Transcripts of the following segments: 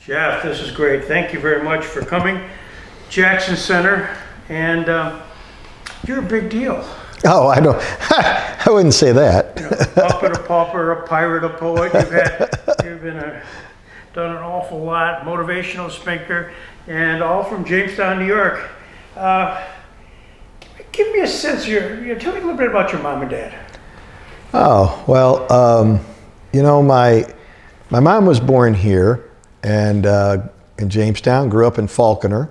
Jeff, this is great. Thank you very much for coming. Jackson Center, and you're a big deal. Oh, I don't. I wouldn't say that. Puppet, a pauper, a pirate, a poet. You've been done an awful lot. Motivational speaker, and all from Jamestown, New York. Give me a sense. Tell me a little bit about your mom and dad. Oh well, my mom was born here, and in Jamestown. Grew up in Falconer,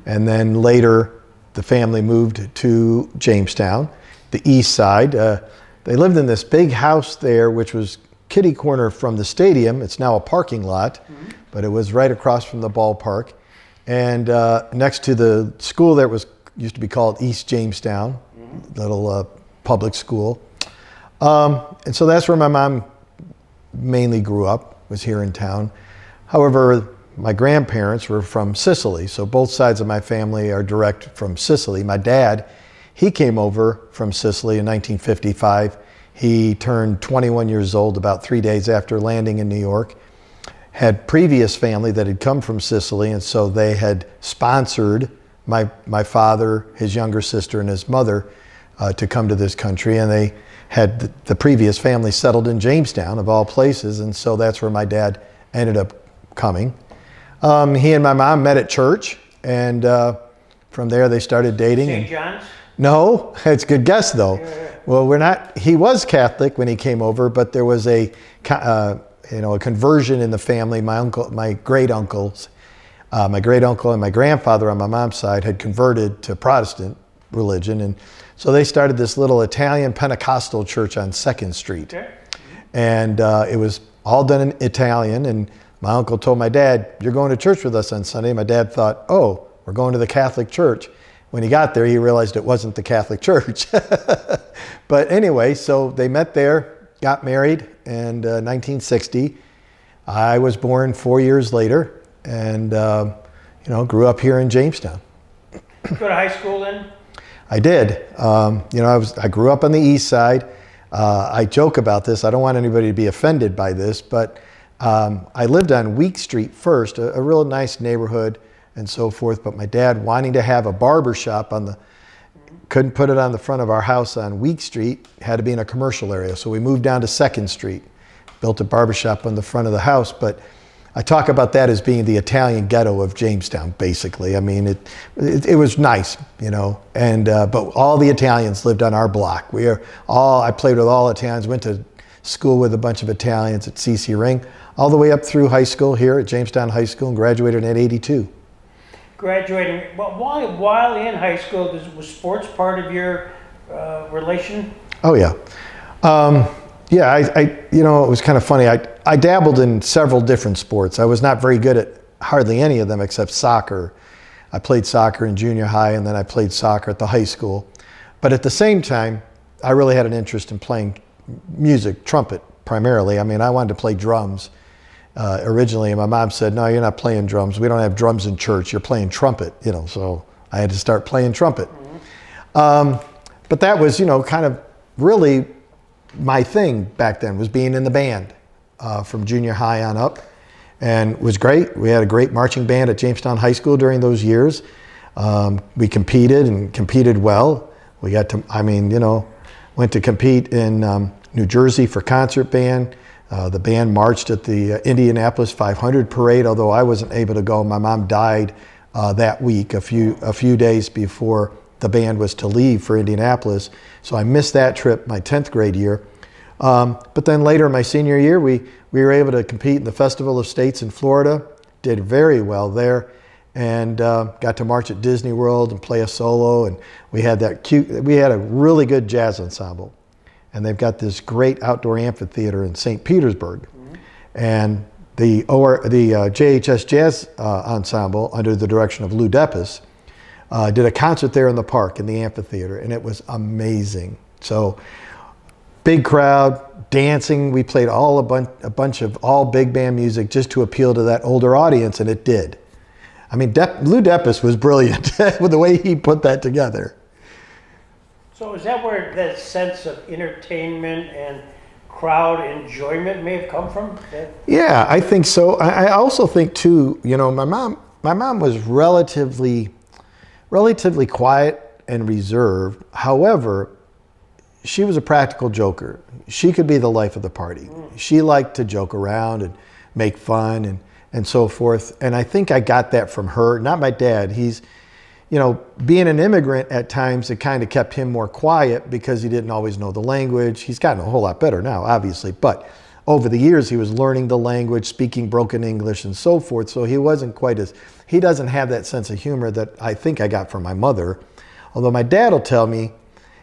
and then later the family moved to Jamestown, the east side. They lived in this big house there, which was kitty corner from the stadium. It's now a parking lot, but it was right across from the ballpark. And next to the school there used to be called East Jamestown, little public school. And so that's where my mom mainly grew up, was here in town. However, my grandparents were from Sicily, so both sides of my family are direct from Sicily. My dad, he came over from Sicily in 1955. He turned 21 years old about 3 days after landing in New York. Had previous family that had come from Sicily, and so they had sponsored my father, his younger sister, and his mother to come to this country, and they had the previous family settled in Jamestown, of all places, and so that's where my dad ended up coming. He and my mom met at church, and from there they started dating. St. John's? No, it's a good guess though. Yeah. Well, he was Catholic when he came over, but there was a conversion in the family. My great uncle and my grandfather on my mom's side had converted to Protestant religion, and so they started this little Italian Pentecostal church on 2nd Street. Okay. And it was all done in Italian, and my uncle told my dad, "You're going to church with us on Sunday." My dad thought, "Oh, we're going to the Catholic church." When he got there, he realized it wasn't the Catholic church. But anyway, so they met there, got married in 1960. I was born 4 years later, and grew up here in Jamestown. Go to high school then? I did. I grew up on the east side. I joke about this. I don't want anybody to be offended by this, but I lived on Week Street first, a real nice neighborhood and so forth. But my dad, wanting to have a barber shop couldn't put it on the front of our house on Week Street, had to be in a commercial area. So we moved down to 2nd Street, built a barber shop on the front of the house. But I talk about that as being the Italian ghetto of Jamestown, basically. I mean, it was nice, and but all the Italians lived on our block. I played with all Italians, went to school with a bunch of Italians at C.C. Ring, all the way up through high school here at Jamestown High School, and graduated in '82. Graduating, well, while in high school, was sports part of your relation? Oh yeah. It was kind of funny. I dabbled in several different sports. I was not very good at hardly any of them except soccer. I played soccer in junior high, and then I played soccer at the high school. But at the same time, I really had an interest in playing music, trumpet primarily. I mean, I wanted to play drums originally, and my mom said, "No, you're not playing drums. We don't have drums in church. You're playing trumpet." So I had to start playing trumpet. But that was, kind of really my thing back then, was being in the band from junior high on up, and it was great. We had a great marching band at Jamestown High School during those years. We competed well. We got to, went to compete in New Jersey for concert band. The band marched at the Indianapolis 500 parade, although I wasn't able to go. My mom died that week, a few days before the band was to leave for Indianapolis. So I missed that trip my 10th grade year. But then later, my senior year, we were able to compete in the Festival of States in Florida, did very well there, and got to march at Disney World and play a solo. And we had a really good jazz ensemble. And they've got this great outdoor amphitheater in St. Petersburg. And the JHS Jazz Ensemble, under the direction of Lou Deppis, did a concert there in the park, in the amphitheater, and it was amazing. So, big crowd, dancing. We played a bunch of all big band music just to appeal to that older audience, and it did. I mean, Lou Deppis was brilliant with the way he put that together. So is that where that sense of entertainment and crowd enjoyment may have come from? Yeah, I think so. I also think too, my mom was relatively quiet and reserved. However, she was a practical joker. She could be the life of the party. She liked to joke around and make fun and so forth. And I think I got that from her, not my dad. He's, being an immigrant at times, it kind of kept him more quiet because he didn't always know the language. He's gotten a whole lot better now, obviously. But over the years, he was learning the language, speaking broken English and so forth. So he wasn't he doesn't have that sense of humor that I think I got from my mother. Although my dad will tell me,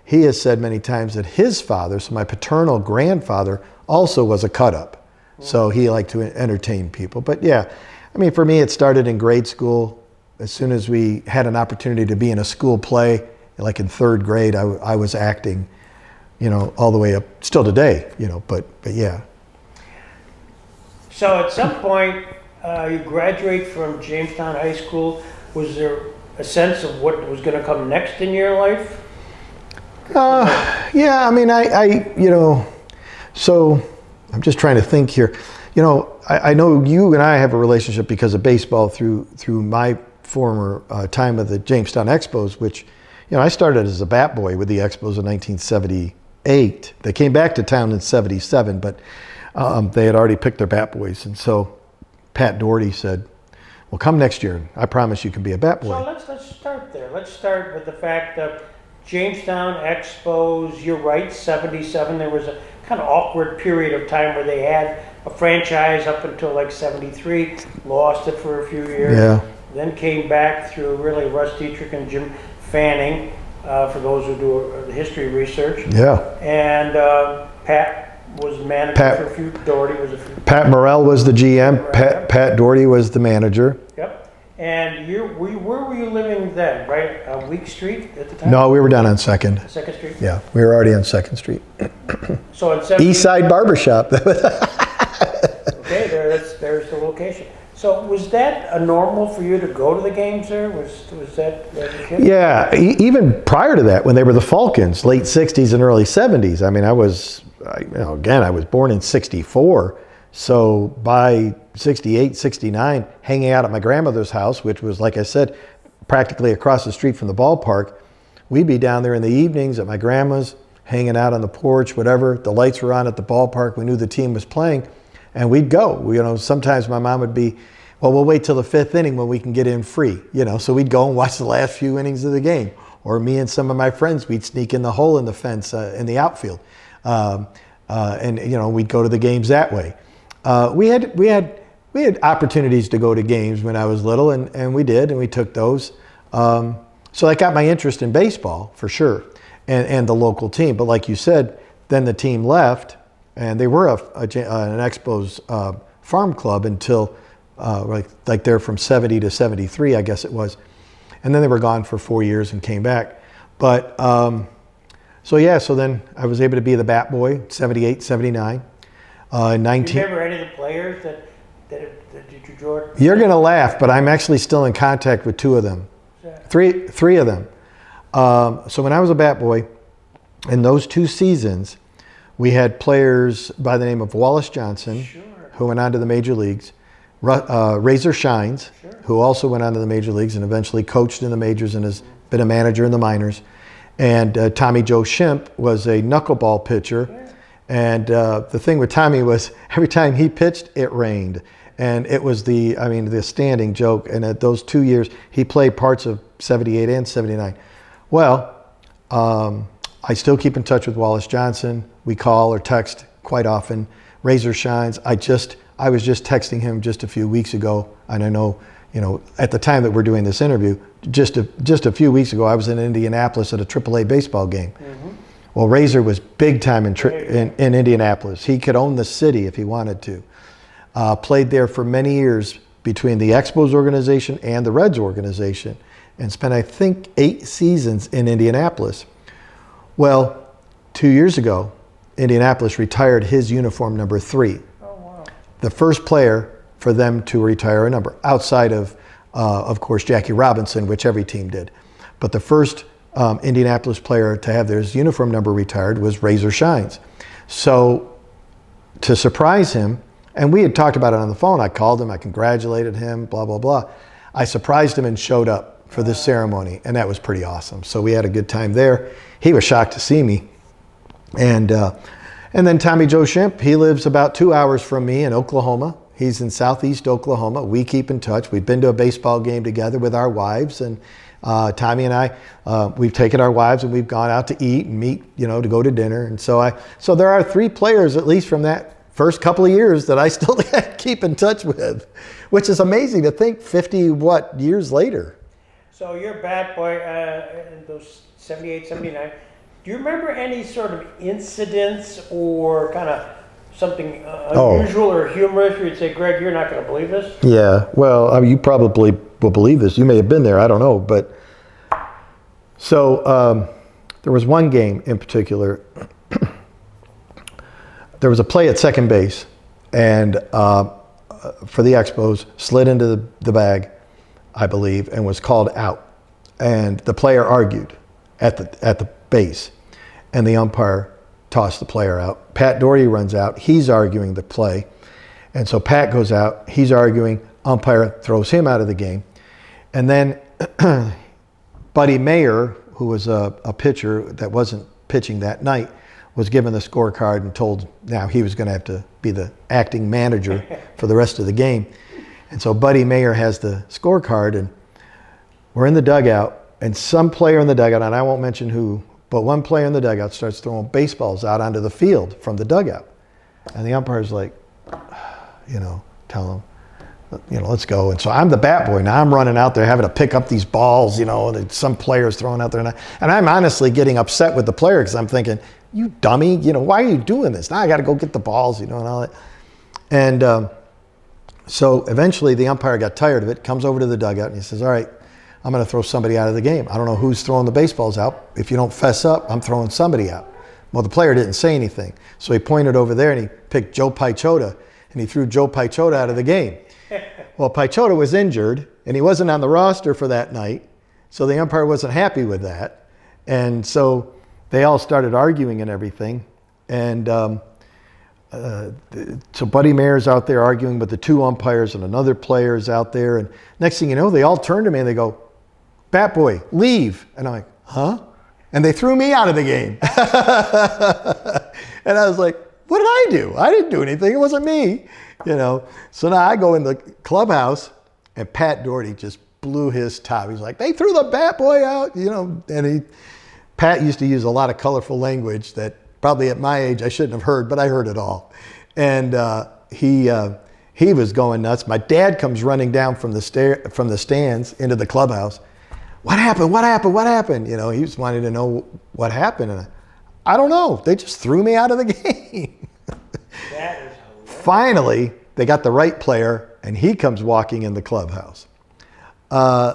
he has said many times that his father, so my paternal grandfather, also was a cut-up. So he liked to entertain people. But yeah, for me, it started in grade school. As soon as we had an opportunity to be in a school play, like in third grade, I was acting, all the way up, still today, but yeah. So at some point, you graduate from Jamestown High School. Was there a sense of what was going to come next in your life? Yeah, so I'm just trying to think here. I know you and I have a relationship because of baseball through my former time of the Jamestown Expos, which, I started as a bat boy with the Expos in 1978. They came back to town in 77, but they had already picked their bat boys. And so Pat Doherty said, well, come next year. I promise you can be a bat boy. So let's start there. Let's start with the fact that Jamestown Expos, you're right, 77, there was a kind of awkward period of time where they had a franchise up until like 73, lost it for a few years. Yeah. Then came back through really Russ Dietrich and Jim Fanning, for those who do history research. Yeah. And Pat was manager for a few. Doherty was a few. Pat Morrell was the GM. Right. Pat Doherty was the manager. Yep. And where were you living then? Right on Week Street at the time? No, we were down on 2nd. 2nd Street? Yeah, we were already on 2nd Street. So in 70, East Side Barbershop. Okay, there's the location. So was that a normal for you to go to the games there? Was that as a kid? Yeah, even prior to that, when they were the Falcons, late 60s and early 70s. I was born in 64. So by 68, 69, hanging out at my grandmother's house, which was, like I said, practically across the street from the ballpark, we'd be down there in the evenings at my grandma's, hanging out on the porch, whatever. The lights were on at the ballpark. We knew the team was playing. And we'd go. Sometimes my mom would be, well, we'll wait till the 5th inning when we can get in free. So we'd go and watch the last few innings of the game. Or me and some of my friends, we'd sneak in the hole in the fence in the outfield, and we'd go to the games that way. We had opportunities to go to games when I was little, and we did, and we took those. So that got my interest in baseball for sure, and the local team. But like you said, then the team left. And they were an Expos farm club until like they're from 70 to 73, I guess it was. And then they were gone for 4 years and came back. But so then I was able to be the bat boy, 78, 79. 19. Do you remember any of the players that you draw? You're going to laugh, but I'm actually still in contact with 2 of them. Three of them. So when I was a bat boy, in those 2 seasons, we had players by the name of Wallace Johnson, Sure. who went on to the major leagues, Razor Shines, Sure. who also went on to the major leagues and eventually coached in the majors and has been a manager in the minors. And Tommy Joe Shimp was a knuckleball pitcher. Yeah. And the thing with Tommy was every time he pitched, it rained. And it was the standing joke. And at those 2 years, he played parts of 78 and 79. Well, I still keep in touch with Wallace Johnson. We call or text quite often. Razor Shines. I was just texting him just a few weeks ago, and I know, at the time that we're doing this interview, just a few weeks ago, I was in Indianapolis at a AAA baseball game. Mm-hmm. Well, Razor was big time in Indianapolis. He could own the city if he wanted to. Played there for many years between the Expos organization and the Reds organization, and spent, I think, 8 seasons in Indianapolis. Well, 2 years ago, Indianapolis retired his uniform number 3. Oh, wow. The first player for them to retire a number, outside of course, Jackie Robinson, which every team did. But the first Indianapolis player to have their uniform number retired was Razor Shines. So to surprise him, and we had talked about it on the phone. I called him, I congratulated him, blah, blah, blah. I surprised him and showed up for this ceremony, and that was pretty awesome. So we had a good time there. He was shocked to see me. And then Tommy Joe Shimp, he lives about 2 hours from me in Oklahoma. He's in southeast Oklahoma. We keep in touch. We've been to a baseball game together with our wives, and Tommy and I, we've taken our wives and we've gone out to eat and meet, to go to dinner. And so there are 3 players, at least from that first couple of years, that I still keep in touch with, which is amazing to think 50 years later. So you're a bat boy in those 78, 79. Do you remember any sort of incidents or kind of something unusual or humorous where you'd say, Greg, you're not going to believe this? Yeah, well, I mean, you probably will believe this. You may have been there, I don't know. But so there was one game in particular. There was a play at second base, and for the Expos, slid into the bag, I believe, and was called out. And the player argued at the base, and the umpire tossed the player out. Pat Doherty runs out. He's arguing the play. And so Pat goes out. He's arguing. Umpire throws him out of the game. And then Buddy Mayer, who was a pitcher that wasn't pitching that night, was given the scorecard and told now he was going to have to be the acting manager for the rest of the game. And so Buddy Mayer has the scorecard, and we're in the dugout, and some player in the dugout, and I won't mention who, but one player in the dugout starts throwing baseballs out onto the field from the dugout. And the umpire's like, tell him, let's go. And so I'm the bat boy. Now I'm running out there having to pick up these balls, and some player's throwing out there. And I'm honestly getting upset with the player because I'm thinking, you dummy, why are you doing this? Now I got to go get the balls, and all that. And so eventually the umpire got tired of it, comes over to the dugout, and he says, all right, I'm going to throw somebody out of the game. I don't know who's throwing the baseballs out. If you don't fess up, I'm throwing somebody out. Well, the player didn't say anything. So he pointed over there and he picked Joe Pichota, and he threw Joe Pichota out of the game. Well, Pichota was injured, and he wasn't on the roster for that night. So the umpire wasn't happy with that. And so they all started arguing and everything. And so Buddy Mayer's out there arguing with the 2 umpires, and another player's out there. And next thing you know, they all turn to me and they go, bat boy, leave. And I'm like, huh? And they threw me out of the game. And I was like, what did I do? I didn't do anything. It wasn't me. So now I go in the clubhouse, and Pat Doherty just blew his top. He's like, they threw the bat boy out, and Pat used to use a lot of colorful language that probably at my age I shouldn't have heard, but I heard it all. And he was going nuts. My dad comes running down from the stands into the clubhouse. What happened? What happened? What happened? He was wanting to know what happened. And I don't know. They just threw me out of the game. That is hilarious. Finally, they got the right player, and he comes walking in the clubhouse.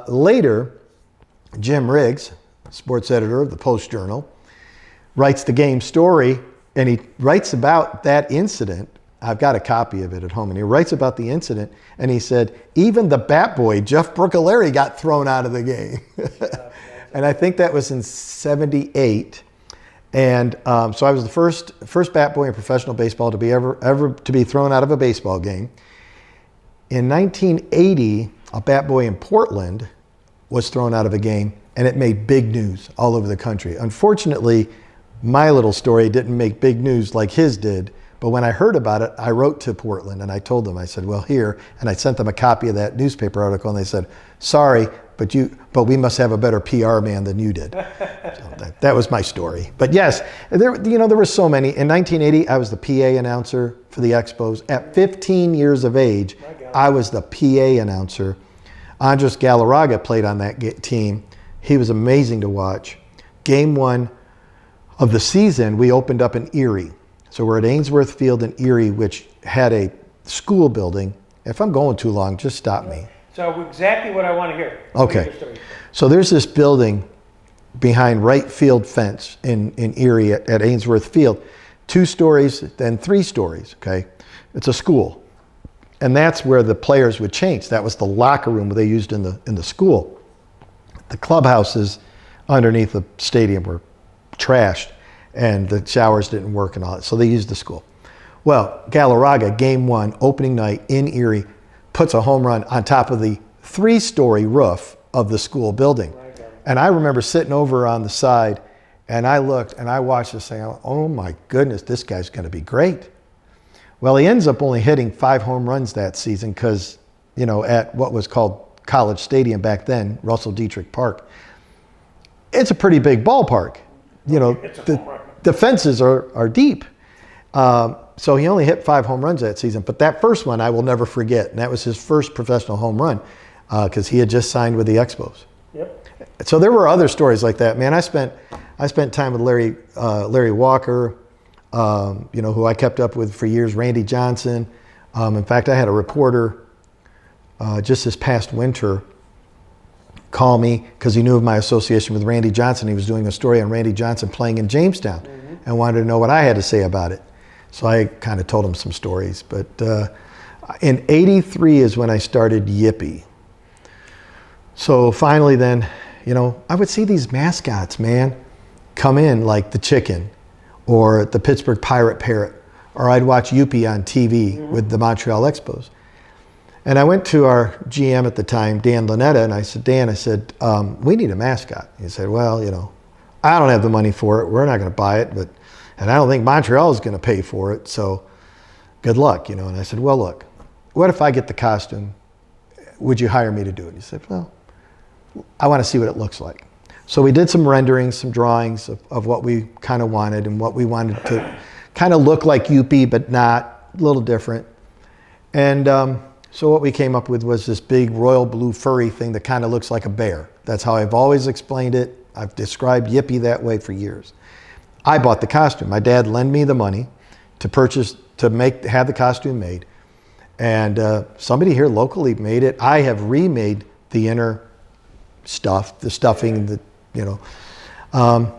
Later, Jim Riggs, sports editor of the Post-Journal, writes the game story, and he writes about that incident. I've got a copy of it at home, and he writes about the incident, and he said, even the bat boy, Jeff Brucculeri, got thrown out of the game. And I think that was in 78. And so I was the first bat boy in professional baseball to be ever to be thrown out of a baseball game. In 1980, a bat boy in Portland was thrown out of a game, and it made big news all over the country. Unfortunately, my little story didn't make big news like his did, but when I heard about it, I wrote to Portland and I told them, I said, well, here, and I sent them a copy of that newspaper article, and they said, sorry, but we must have a better PR man than you did. So that was my story. But yes, there were so many. In 1980, I was the PA announcer for the Expos. At 15 years of age, I was the PA announcer. Andres Galarraga played on that team. He was amazing to watch. Game 1 of the season, we opened up in Erie. So we're at Ainsworth Field in Erie, which had a school building. If I'm going too long, just stop me. So exactly what I want to hear. Okay. So there's this building behind right field fence in Erie at Ainsworth Field. 2 stories, then 3 stories, okay? It's a school. And that's where the players would change. That was the locker room they used in the school. The clubhouses underneath the stadium were trashed, and the showers didn't work and all that. So they used the school. Well, Galarraga, game one, opening night in Erie, puts a home run on top of the 3-story roof of the school building. And I remember sitting over on the side, and I looked and I watched this thing. Oh my goodness, this guy's going to be great. Well, he ends up only hitting 5 home runs that season because, you know, at what was called College Stadium back then, Russell Dietrich Park, it's a pretty big ballpark. You know, the fences are deep. So he only hit 5 home runs that season. But that first one I will never forget. And that was his first professional home run because he had just signed with the Expos. Yep. So there were other stories like that. Man, I spent time with Larry Walker, you know, who I kept up with for years, Randy Johnson. In fact, I had a reporter just this past winter call me because he knew of my association with Randy Johnson. He was doing a story on Randy Johnson playing in Jamestown and wanted to know what I had to say about it. So I kind of told him some stories. But in '83 is when I started Yippee. So finally then, you know, I would see these mascots, man, come in like the chicken or the Pittsburgh Pirate Parrot, or I'd watch Youppi on TV with the Montreal Expos. And I went to our GM at the time, Dan Lanetta, and I said, Dan, we need a mascot. He said, well, you know, I don't have the money for it. We're not going to buy it, and I don't think Montreal is going to pay for it. So good luck, you know. And I said, well, look, what if I get the costume? Would you hire me to do it? He said, well, I want to see what it looks like. So we did some renderings, some drawings of what we kind of wanted and what we wanted to kind of look like Youppi, but not, a little different. And so what we came up with was this big royal blue furry thing that kind of looks like a bear. That's how I've always explained it. I've described Yippee that way for years. I bought the costume. My dad lent me the money to purchase, have the costume made. And somebody here locally made it. I have remade the inner stuff, the stuffing, you know,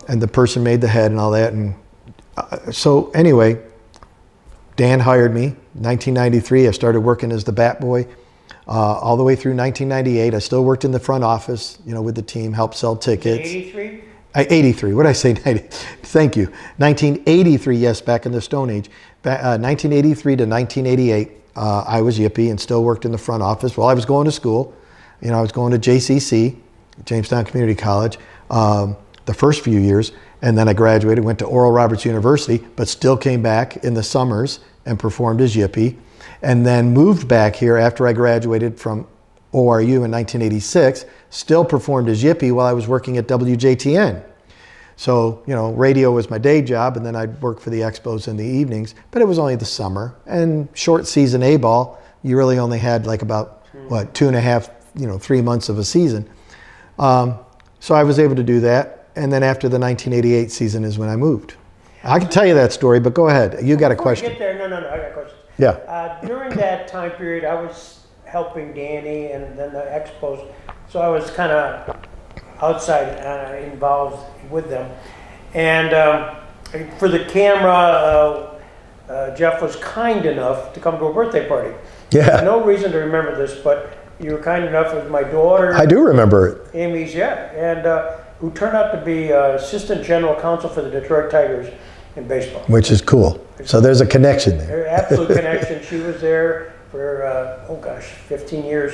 and the person made the head and all that. And so anyway, Dan hired me. 1993, I started working as the bat boy all the way through 1998. I still worked in the front office, you know, with the team, helped sell tickets. 83? 83. What did I say? 90. Thank you. 1983, yes, back in the Stone Age. 1983 to 1988, I was Yippee and still worked in the front office while I was going to school. You know, I was going to JCC, Jamestown Community College, the first few years. And then I graduated, went to Oral Roberts University, but still came back in the summers and performed as Yippee. And then moved back here after I graduated from ORU in 1986, still performed as Yippee while I was working at WJTN. So, you know, radio was my day job, and then I'd work for the Expos in the evenings, but it was only the summer. And short season A-ball, you really only had like about, 2.5, 3 months of a season. So I was able to do that. And then after the 1988 season is when I moved. I can tell you that story, but go ahead. You got a question. Get there. No, I got a question. Yeah. During that time period, I was helping Danny and then the Expos, so I was kind of outside involved with them. And for the camera, Jeff was kind enough to come to a birthday party. Yeah. No reason to remember this, but you were kind enough with my daughter. I do remember it. Amy's, yeah. And who turned out to be assistant general counsel for the Detroit Tigers in baseball. Which is cool. So there's a connection there. Absolute connection. She was there for, 15 years.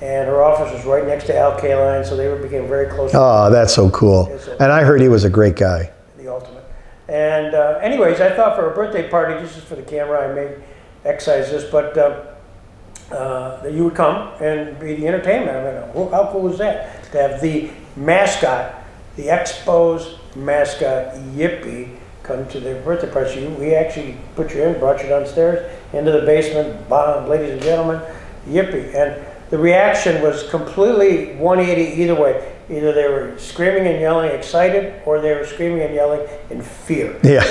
And her office was right next to Al Kaline, so they became very close. Oh, that's so cool. And I heard he was a great guy. The ultimate. And anyways, I thought for a birthday party, this is for the camera, I may excise this, but that you would come and be the entertainment. I mean, how cool was that? To have the mascot, the Expos mascot, Yippee, come to their birthday party. We actually put you in, brought you downstairs, into the basement, bomb, ladies and gentlemen, Yippee. And the reaction was completely 180 either way. Either they were screaming and yelling excited, or they were screaming and yelling in fear. Yeah.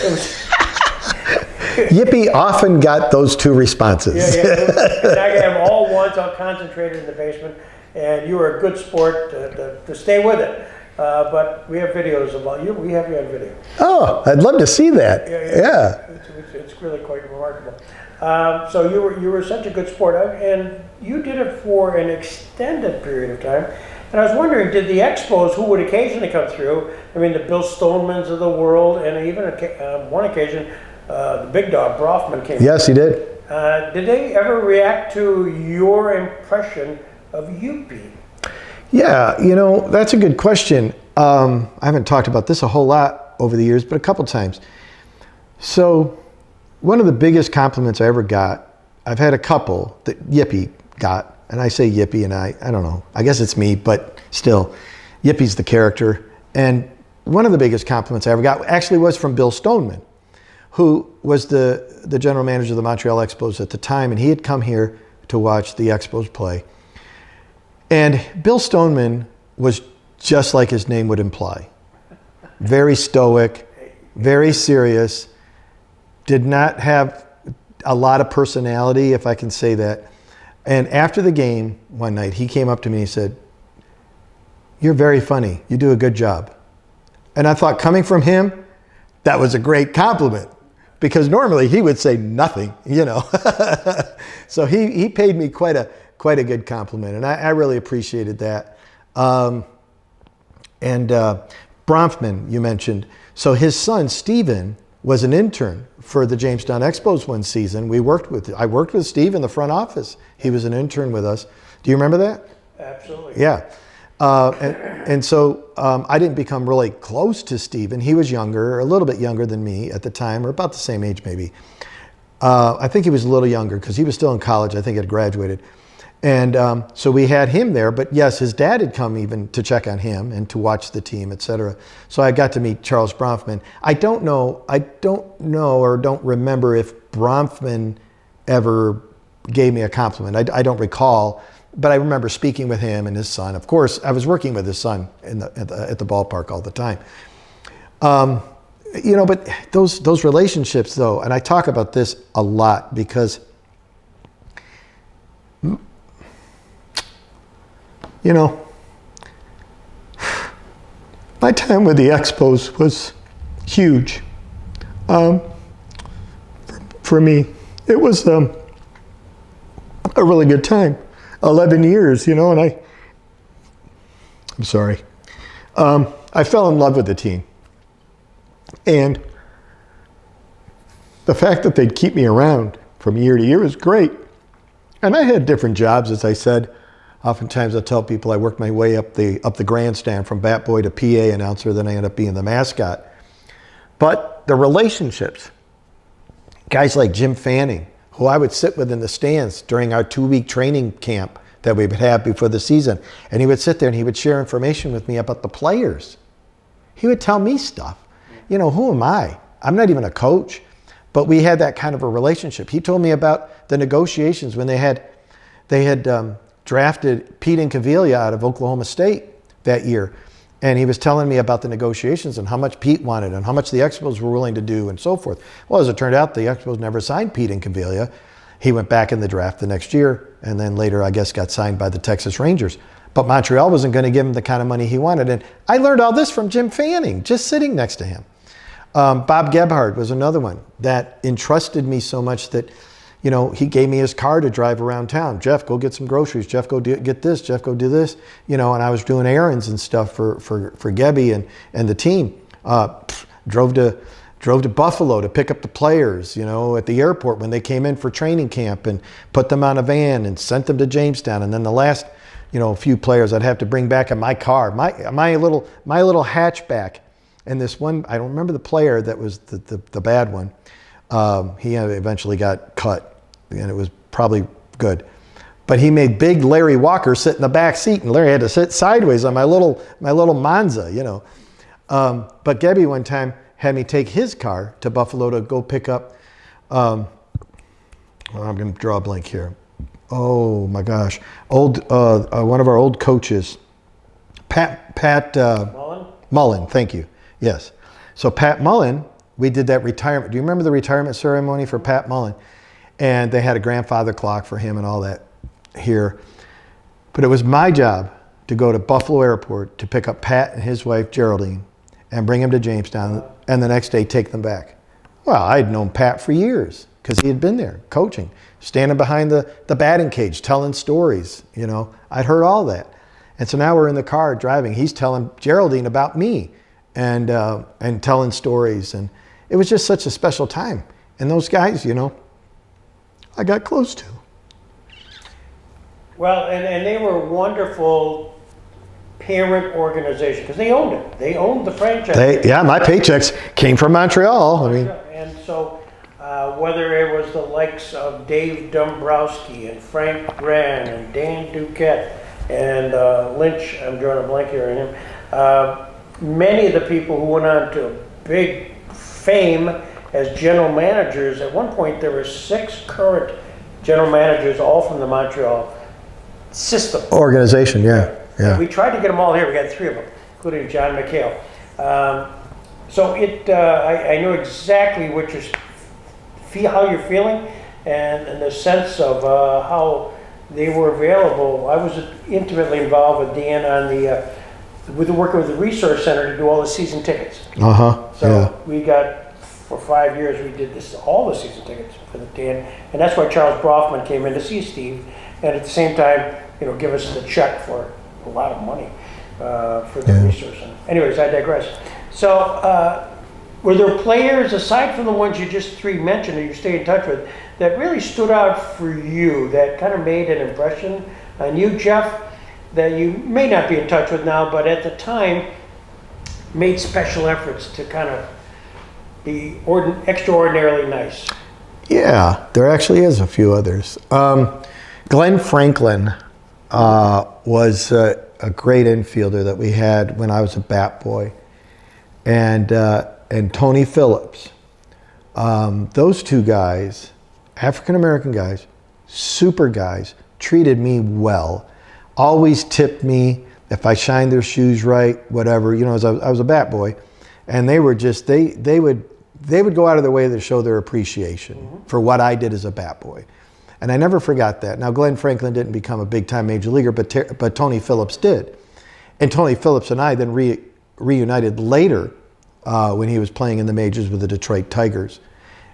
Yippee often got those two responses. Yeah. And I got them all once, all concentrated in the basement, and you were a good sport to stay with it. But we have videos about you. We have you on video. Oh, I'd love to see that. Yeah. It's really quite remarkable. So you were such a good sport, and you did it for an extended period of time. And I was wondering, did the Expos, who would occasionally come through, I mean, the Bill Stonemans of the world, and even on one occasion, the big dog, Brofman, came. Yes, he did. Did they ever react to your impression of Youppi? Yeah, that's a good question. I haven't talked about this a whole lot over the years, but a couple times. So, one of the biggest compliments I ever got, I've had a couple that Yippee got, and I say Yippee, and I don't know, I guess it's me, but still, Yippie's the character. And one of the biggest compliments I ever got actually was from Bill Stoneman, who was the general manager of the Montreal Expos at the time, and he had come here to watch the Expos play. And Bill Stoneman was just like his name would imply. Very stoic, very serious, did not have a lot of personality, if I can say that. And after the game one night, he came up to me and he said, "You're very funny. You do a good job." And I thought, coming from him, that was a great compliment, because normally he would say nothing, So he paid me quite a good compliment, and I really appreciated that. Bronfman, you mentioned. So his son, Steven, was an intern for the Jamestown Expos one season. I worked with Steve in the front office. He was an intern with us. Do you remember that? Absolutely. Yeah. So I didn't become really close to Steven. He was younger, a little bit younger than me at the time, or about the same age maybe. I think he was a little younger because he was still in college. I think he had graduated. And so we had him there, but yes, his dad had come even to check on him and to watch the team, etc. So I got to meet Charles Bronfman. I don't know or don't remember if Bronfman ever gave me a compliment. I don't recall, but I remember speaking with him and his son. Of course, I was working with his son at the ballpark all the time. But those relationships though, and I talk about this a lot because my time with the Expos was huge. For me, it was a really good time. 11 years, and I'm sorry. I fell in love with the team. And the fact that they'd keep me around from year to year was great. And I had different jobs, as I said. Oftentimes I tell people I worked my way up the grandstand from bat boy to PA announcer, then I ended up being the mascot. But the relationships, guys like Jim Fanning, who I would sit with in the stands during our 2-week training camp that we would have before the season, and he would sit there and he would share information with me about the players. He would tell me stuff. Who am I? I'm not even a coach, but we had that kind of a relationship. He told me about the negotiations when they had drafted Pete Incaviglia out of Oklahoma State that year. And he was telling me about the negotiations and how much Pete wanted and how much the Expos were willing to do and so forth. Well, as it turned out, the Expos never signed Pete Incaviglia. He went back in the draft the next year and then later, I guess, got signed by the Texas Rangers. But Montreal wasn't going to give him the kind of money he wanted. And I learned all this from Jim Fanning, just sitting next to him. Bob Gebhard was another one that entrusted me so much that he gave me his car to drive around town. Jeff, go get some groceries. Jeff, go get this. Jeff, go do this. And I was doing errands and stuff for Gebby and the team. Drove to Buffalo to pick up the players, at the airport when they came in for training camp, and put them on a van and sent them to Jamestown. And then the last, few players I'd have to bring back in my car, my little hatchback. And this one, I don't remember the player that was the bad one. He eventually got cut, and it was probably good. But he made big Larry Walker sit in the back seat, and Larry had to sit sideways on my little Monza, But Gebby one time had me take his car to Buffalo to go pick up. I'm going to draw a blank here. Oh my gosh, one of our old coaches, Pat Mullen. Thank you. Yes. So Pat Mullen. We did that retirement. Do you remember the retirement ceremony for Pat Mullen? And they had a grandfather clock for him and all that here. But it was my job to go to Buffalo Airport to pick up Pat and his wife, Geraldine, and bring them to Jamestown, and the next day take them back. Well, I'd known Pat for years because he had been there coaching, standing behind the batting cage, telling stories. I'd heard all that. And so now we're in the car driving. He's telling Geraldine about me and telling stories. And it was just such a special time. And those guys, I got close to. Well, and they were a wonderful parent organization because they owned it. They owned the franchise. My paychecks came from Montreal. And so whether it was the likes of Dave Dombrowski and Frank Gran and Dan Duquette and Lynch, I'm drawing a blank here on him, many of the people who went on to big fame as general managers. At one point, there were 6 current general managers, all from the Montreal system. Organization, yeah. We tried to get them all here. We got 3 of them, including John McHale. So I know exactly how you're feeling, and the sense of how they were available. I was intimately involved with Dan on with working with the Resource Center to do all the season tickets. We got, for 5 years, we did all the season tickets for the Dan, and that's why Charles Brofman came in to see Steve, and at the same time, give us the check for a lot of money for the Resource Center. Anyways, I digress. So, were there players, aside from the ones you just 3 mentioned that you stay in touch with, that really stood out for you, that kind of made an impression on you, Jeff, that you may not be in touch with now, but at the time made special efforts to kind of be extraordinarily nice? Yeah, there actually is a few others. Glenn Franklin was a great infielder that we had when I was a bat boy. And Tony Phillips. Those 2 guys, African-American guys, super guys, treated me well. Always tipped me if I shined their shoes right, whatever, as I was a bat boy. And they were just, they would go out of their way to show their appreciation for what I did as a bat boy. And I never forgot that. Now, Glenn Franklin didn't become a big-time major leaguer, but Tony Phillips did. And Tony Phillips and I then reunited later when he was playing in the majors with the Detroit Tigers.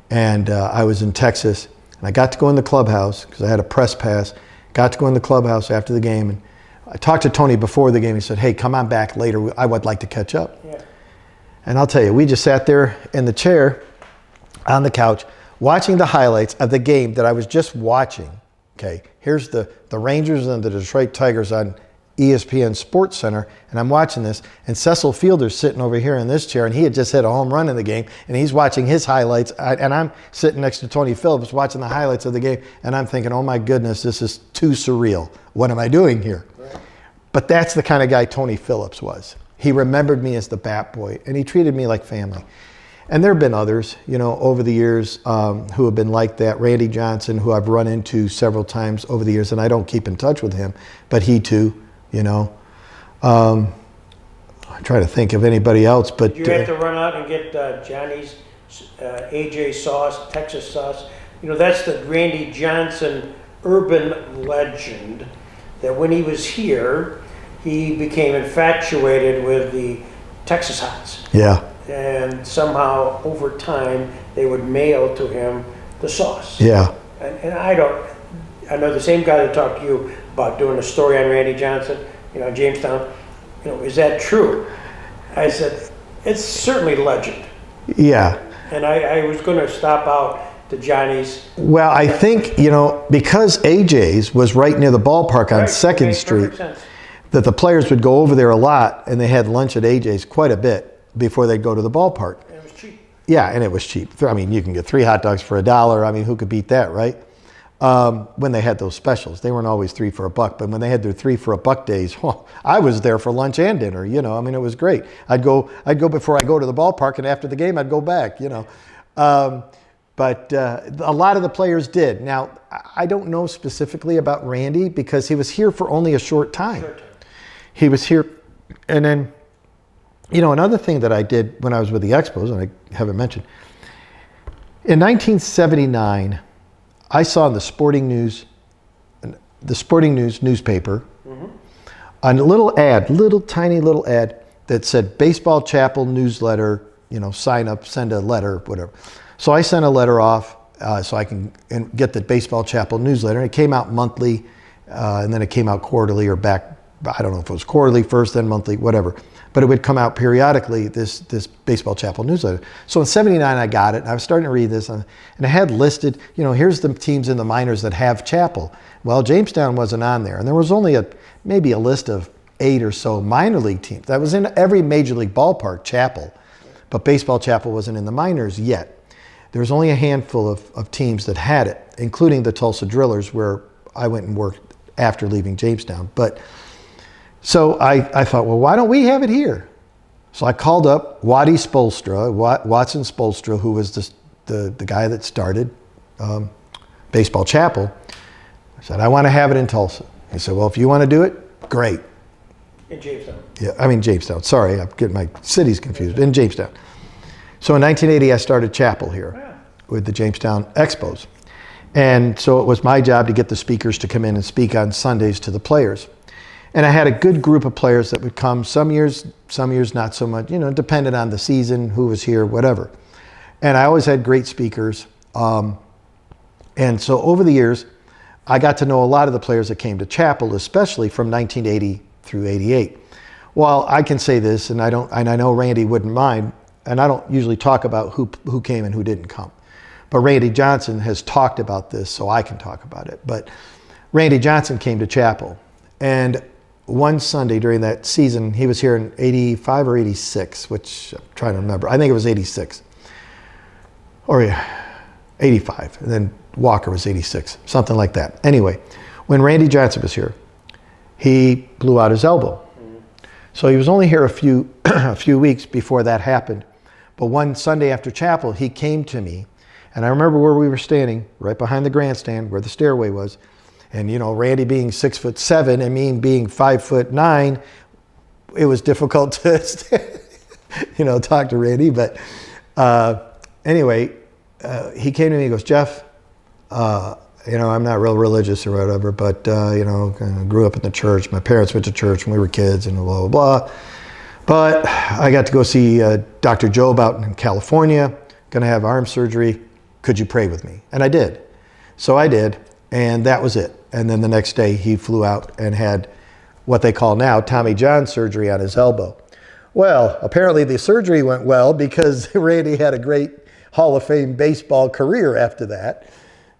And I was in Texas, and I got to go in the clubhouse because I had a press pass. Got to go in the clubhouse after the game, and I talked to Tony before the game. He said, "Hey, come on back later. I would like to catch up." Yeah. And I'll tell you, we just sat there in the chair on the couch watching the highlights of the game that I was just watching. Okay, here's the Rangers and the Detroit Tigers on ESPN Sports Center, and I'm watching this, and Cecil Fielder's sitting over here in this chair, and he had just hit a home run in the game, and he's watching his highlights, and I'm sitting next to Tony Phillips watching the highlights of the game, and I'm thinking, oh my goodness, this is too surreal. What am I doing here? Right. But that's the kind of guy Tony Phillips was. He remembered me as the bat boy, and he treated me like family. And there have been others, over the years who have been like that. Randy Johnson, who I've run into several times over the years, and I don't keep in touch with him, but he too. I try to think of anybody else, but you have to run out and get Johnny's AJ sauce, Texas sauce. That's the Randy Johnson urban legend that when he was here, he became infatuated with the Texas hots. Yeah. And somehow over time they would mail to him the sauce. Yeah. And I know the same guy that talked to you about doing a story on Randy Johnson, in Jamestown. Is that true? I said, it's certainly legend. Yeah. And I was going to stop out to Johnny's. Well, I think, because AJ's was right near the ballpark on 2nd Street, that the players would go over there a lot, and they had lunch at AJ's quite a bit before they'd go to the ballpark. And it was cheap. Yeah, and it was cheap. I mean, you can get 3 hot dogs for $1. I mean, who could beat that, right? When they had those specials. They weren't always 3 for $1, but when they had their 3 for $1 days, I was there for lunch and dinner, it was great. I'd go before I go to the ballpark, and after the game, I'd go back, But a lot of the players did. Now, I don't know specifically about Randy because he was here for only a short time. He was here, and then, another thing that I did when I was with the Expos, and I haven't mentioned, in 1979, I saw in the Sporting News newspaper, a little tiny little ad that said Baseball Chapel newsletter, sign up, send a letter, whatever. So I sent a letter off so I can get the Baseball Chapel newsletter. And it came out monthly, and then it came out quarterly or back, I don't know if it was quarterly first, then monthly, whatever. but it would come out periodically, this Baseball Chapel newsletter. So in '79 I got it, and I was starting to read this, and I had listed, here's the teams in the minors that have chapel. Well, Jamestown wasn't on there, and there was only maybe a list of 8 or so minor league teams. That was in every major league ballpark, chapel, but Baseball Chapel wasn't in the minors yet. There was only a handful of teams that had it, including the Tulsa Drillers, where I went and worked after leaving Jamestown. But so I thought, well, why don't we have it here? So I called up Watson Spolstra, who was the guy that started Baseball Chapel. I said, I want to have it in Tulsa. He said, well, if you want to do it, great. In Jamestown. Yeah, I mean Jamestown. Sorry, I'm getting my cities confused. In Jamestown. So in 1980, I started chapel here with the Jamestown Expos. And so it was my job to get the speakers to come in and speak on Sundays to the players. And I had a good group of players that would come. Some years not so much, depended on the season, who was here, whatever. And I always had great speakers. And so over the years, I got to know a lot of the players that came to chapel, especially from 1980 through 88. Well, I can say this, and I know Randy wouldn't mind, and I don't usually talk about who came and who didn't come. But Randy Johnson has talked about this, so I can talk about it. But Randy Johnson came to chapel, and one Sunday during that season, he was here in 85 or 86, which I'm trying to remember. I think it was 86. Or 85, and then Walker was 86, something like that. Anyway, when Randy Johnson was here, he blew out his elbow. So he was only here a few weeks before that happened. But one Sunday after chapel, he came to me, and I remember where we were standing, right behind the grandstand where the stairway was. And Randy being 6'7" and me being 5'9", it was difficult to talk to Randy. But anyway, he came to me and goes, Jeff, I'm not real religious or whatever, but grew up in the church. My parents went to church when we were kids and blah, blah, blah. But I got to go see Dr. Job out in California, going to have arm surgery. Could you pray with me? And I did. So I did, and that was it. And then the next day he flew out and had what they call now Tommy John surgery on his elbow. Well, apparently the surgery went well because Randy had a great Hall of Fame baseball career after that.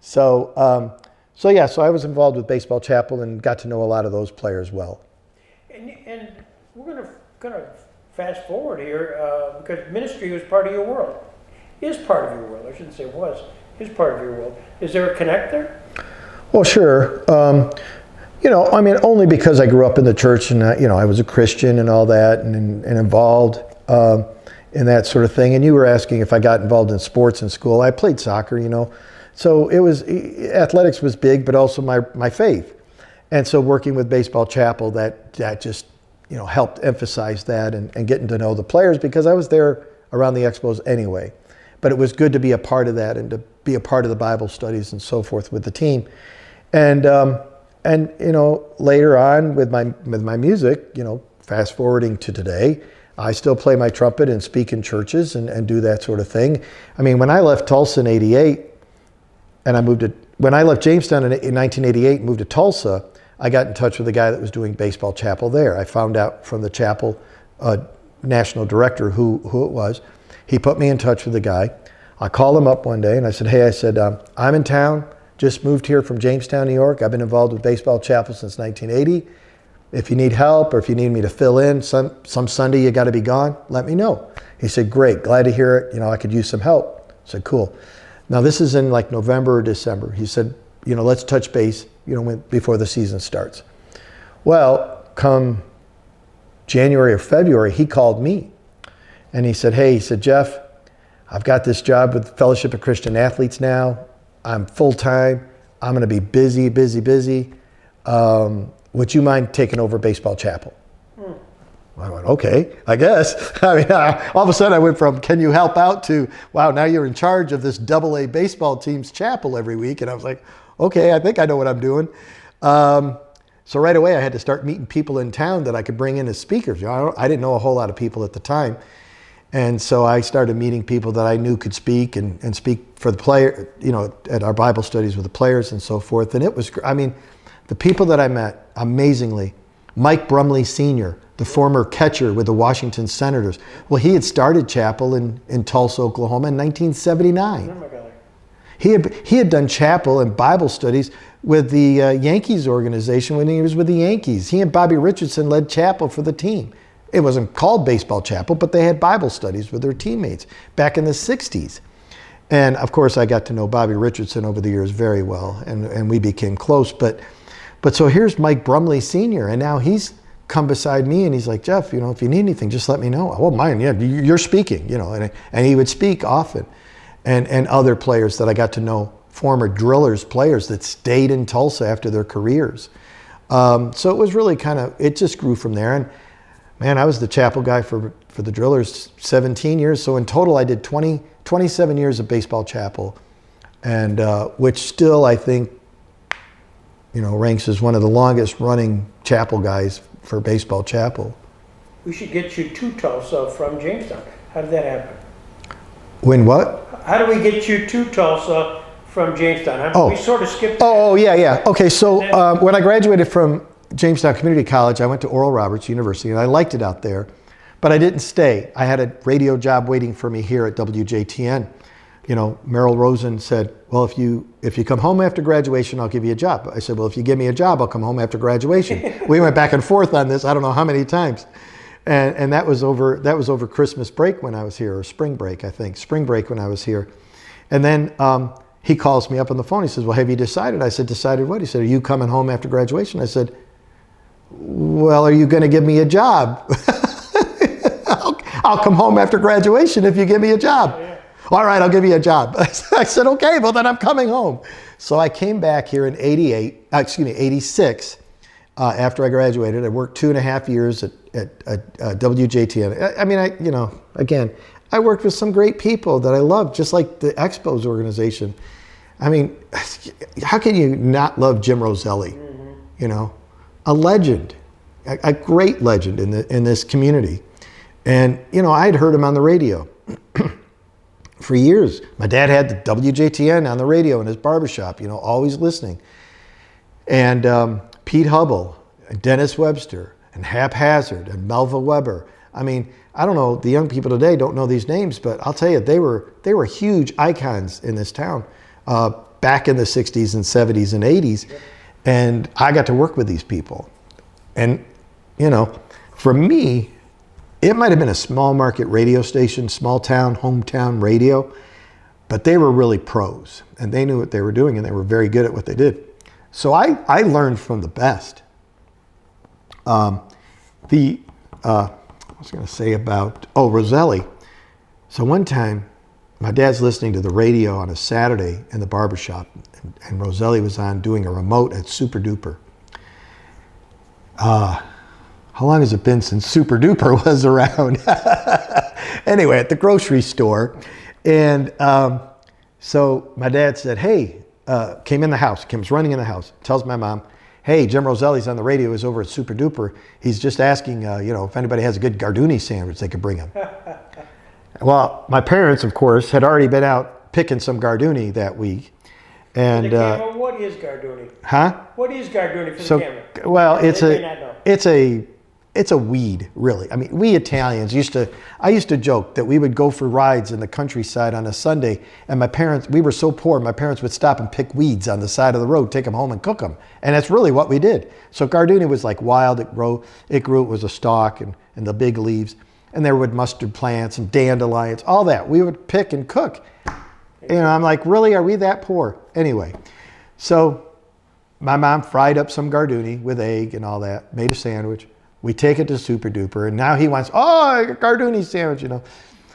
So I was involved with Baseball Chapel and got to know a lot of those players well. And we're gonna fast forward here because ministry was part of your world. Is part of your world. I shouldn't say was. Is part of your world. Is there a connect there? Well, sure. Only because I grew up in the church and I was a Christian and all that and involved in that sort of thing. And you were asking if I got involved in sports in school. I played soccer, So it was, athletics was big, but also my faith. And so working with Baseball Chapel, that just, helped emphasize that and getting to know the players because I was there around the Expos anyway. But it was good to be a part of that and to be a part of the Bible studies and so forth with the team. And later on with my music, fast forwarding to today, I still play my trumpet and speak in churches and do that sort of thing. I mean, when I left Tulsa in 88, and when I left Jamestown in 1988 and moved to Tulsa, I got in touch with the guy that was doing Baseball Chapel there. I found out from the chapel national director who it was. He put me in touch with the guy. I called him up one day and I said, hey, I'm in town, just moved here from Jamestown, New York. I've been involved with Baseball Chapel since 1980. If you need help or if you need me to fill in some Sunday you got to be gone, let me know. He said, great, glad to hear it. I could use some help. I said, cool. Now this is in like November or December. He said, let's touch base, before the season starts. Well, come January or February, he called me and he said, Jeff, I've got this job with Fellowship of Christian Athletes now. I'm full-time. I'm going to be busy. Would you mind taking over Baseball Chapel? I went, okay, I guess. All of a sudden I went from, can you help out to, wow, now you're in charge of this AA baseball team's chapel every week. And I was like, okay, I think I know what I'm doing. So right away I had to start meeting people in town that I could bring in as speakers. I didn't know a whole lot of people at the time. And so I started meeting people that I knew could speak and speak for the player, at our Bible studies with the players and so forth. And it was, the people that I met, amazingly, Mike Brumley Sr., the former catcher with the Washington Senators. Well, he had started chapel in Tulsa, Oklahoma in 1979. Oh my God. He had done chapel and Bible studies with the Yankees organization when he was with the Yankees. He and Bobby Richardson led chapel for the team. It wasn't called baseball chapel, but they had Bible studies with their teammates back in the 60s. And of course, I got to know Bobby Richardson over the years very well, and we became close. But so here's Mike Brumley Sr., and now he's come beside me and he's like, Jeff, if you need anything, just let me know. Oh, mine, yeah, you're speaking, and he would speak often. And other players that I got to know, former Drillers players that stayed in Tulsa after their careers. So it was really it just grew from there. And man, I was the chapel guy for the Drillers 17 years. So in total, I did 27 years of baseball chapel, and which still I think, ranks as one of the longest running chapel guys for baseball chapel. We should get you to Tulsa from Jamestown. How did that happen? When what? How do we get you to Tulsa from Jamestown? We sort of skipped that. Oh, yeah. Okay, so when I graduated from Jamestown Community College, I went to Oral Roberts University, and I liked it out there, but I didn't stay. I had a radio job waiting for me here at WJTN. Merrill Rosen said, well, if you come home after graduation, I'll give you a job. I said, well, if you give me a job, I'll come home after graduation. We went back and forth on this, I don't know how many times. And that was over Christmas break when I was here, or spring break, I think. Spring break when I was here. And then he calls me up on the phone. He says, well, have you decided? I said, decided what? He said, are you coming home after graduation? I said, well, are you going to give me a job? I'll come home after graduation if you give me a job. Yeah. All right, I'll give you a job. I said, okay, well, then I'm coming home. So I came back here in 86, after I graduated. I worked 2.5 years at WJTN. I mean, again, I worked with some great people that I loved, just like the Expos organization. I mean, how can you not love Jim Roselli? Mm-hmm. A legend, a great legend in this community. And, I'd heard him on the radio for years. My dad had the WJTN on the radio in his barbershop, always listening. And Pete Hubble, and Dennis Webster, and Haphazard, and Melva Weber. I mean, I don't know, the young people today don't know these names, but I'll tell you, they were huge icons in this town back in the 60s and 70s and 80s. And I got to work with these people. And, for me, it might have been a small market radio station, small town, hometown radio, but they were really pros, and they knew what they were doing, and they were very good at what they did. So I learned from the best. I was going to say about, Roselli. So one time, my dad's listening to the radio on a Saturday in the barbershop, and Roselli was on doing a remote at Super Duper. How long has it been since Super Duper was around? Anyway, at the grocery store. And so my dad said, hey, came in the house, comes running in the house, tells my mom, hey, Jim Roselli's on the radio, he's over at Super Duper. He's just asking, if anybody has a good Garduni sandwich they could bring him. Well, my parents, of course, had already been out picking some Garduni that week. And what is Garduni? Huh? What is Garduni for the camera? Well, it's a weed, really. I mean, we Italians I used to joke that we would go for rides in the countryside on a Sunday, and my parents, we were so poor, my parents would stop and pick weeds on the side of the road, take them home and cook them. And that's really what we did. So Garduni was like wild, it grew, it was a stalk and the big leaves. And there would mustard plants and dandelions, all that. We would pick and cook. I'm like, really, are we that poor? Anyway, so my mom fried up some Garduni with egg and all that, made a sandwich. We take it to Super Duper, and now he wants, a Garduni sandwich,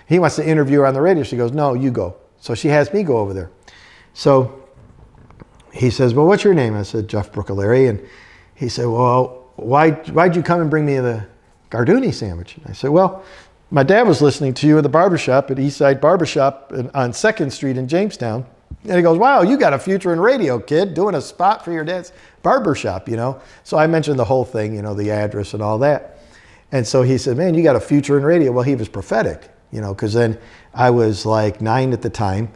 He wants to interview her on the radio. She goes, no, you go. So she has me go over there. So he says, well, what's your name? I said, Jeff Brucculeri. And he said, well, why'd you come and bring me the Garduni sandwich? And I said, well, my dad was listening to you in the barbershop at Eastside Barbershop on 2nd Street in Jamestown. And he goes, wow, you got a future in radio, kid, doing a spot for your dad's barbershop, So I mentioned the whole thing, the address and all that. And so he said, man, you got a future in radio. Well, he was prophetic, because then I was like 9 at the time.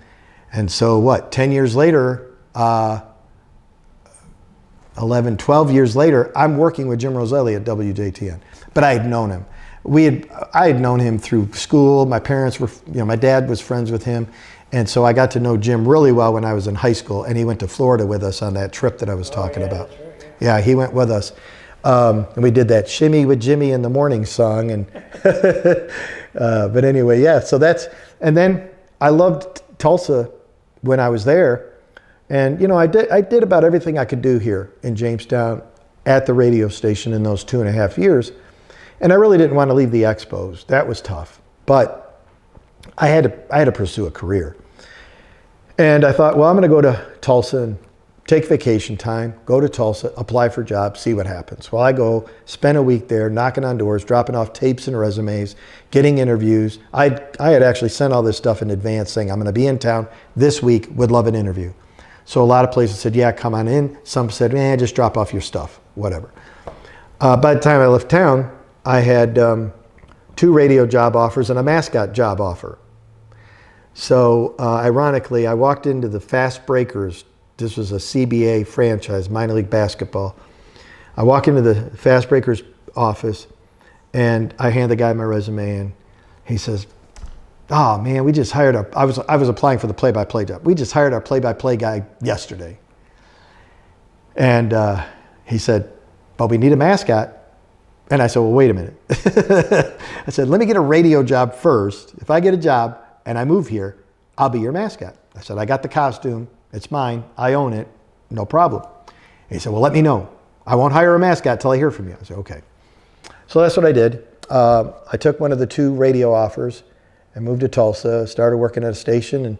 And so 10 years later, 11, 12 years later, I'm working with Jim Roselli at WJTN. but I had known him. I had known him through school. My parents were, my dad was friends with him. And so I got to know Jim really well when I was in high school, and he went to Florida with us on that trip that I was talking about. That's right, Yeah, he went with us. And we did that Shimmy with Jimmy in the Morning song. And but anyway, yeah, so and then I loved Tulsa when I was there. And, I did about everything I could do here in Jamestown at the radio station in those 2.5 years. And I really didn't want to leave the Expos. That was tough. But I had to pursue a career. And I thought, well, I'm going to go to Tulsa and take vacation time, go to Tulsa, apply for jobs, see what happens. Well, I go, spend a week there, knocking on doors, dropping off tapes and resumes, getting interviews. I had actually sent all this stuff in advance saying, I'm going to be in town this week, would love an interview. So a lot of places said, yeah, come on in. Some said, just drop off your stuff, whatever. By the time I left town, I had 2 radio job offers and a mascot job offer. So ironically, I walked into the Fast Breakers. This was a CBA franchise, minor league basketball. I walk into the Fast Breakers office and I hand the guy my resume and he says, oh man, we just hired I was applying for the play-by-play job. We just hired our play-by-play guy yesterday. And he said, but we need a mascot. And I said, well, wait a minute. I said, let me get a radio job first. If I get a job and I move here, I'll be your mascot. I said, I got the costume. It's mine. I own it. No problem. He said, well, let me know. I won't hire a mascot till I hear from you. I said, okay. So that's what I did. I took one of the 2 radio offers and moved to Tulsa, started working at a station and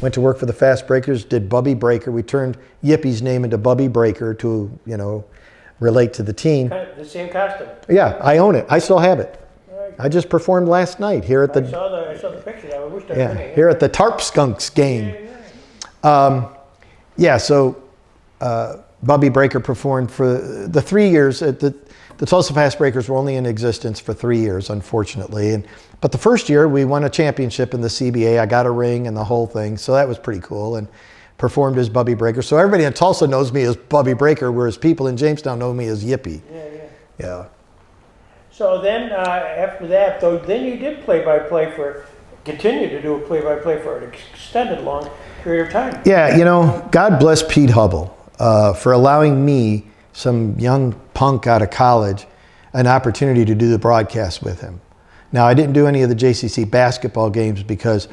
went to work for the Fast Breakers, did Bubby Breaker. We turned Yippie's name into Bubby Breaker to, relate to the team. The same costume. Yeah, I own it. I still have it. Right. I just performed last night here at the I saw the picture. I wish I could. here at the Tarp Skunks game. So Bubby Breaker performed for the 3 years. The Tulsa Fast Breakers were only in existence for 3 years, unfortunately. But the first year we won a championship in the CBA. I got a ring and the whole thing, so that was pretty cool. And performed as Bubby Breaker. So everybody in Tulsa knows me as Bubby Breaker, whereas people in Jamestown know me as Yippie. Yeah. So then after that, though, then you did continue to do a play-by-play for an extended long period of time. Yeah, God bless Pete Hubble for allowing me, some young punk out of college, an opportunity to do the broadcast with him. Now, I didn't do any of the JCC basketball games because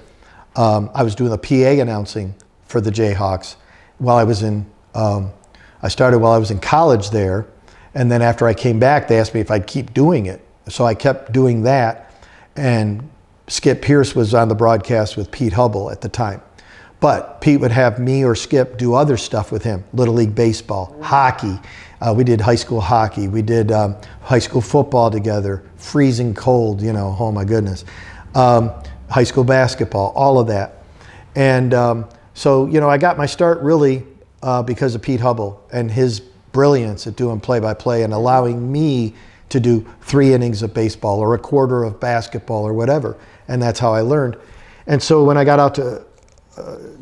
I was doing the PA announcing for the Jayhawks while I was I started while I was in college there. And then after I came back, they asked me if I'd keep doing it. So I kept doing that. And Skip Pierce was on the broadcast with Pete Hubble at the time. But Pete would have me or Skip do other stuff with him. Little League baseball, hockey. We did high school hockey. We did high school football together, freezing cold, oh my goodness. High school basketball, all of that. And so, I got my start really because of Pete Hubble and his brilliance at doing play-by-play and allowing me to do 3 innings of baseball or a quarter of basketball or whatever. And that's how I learned. And so when I got out to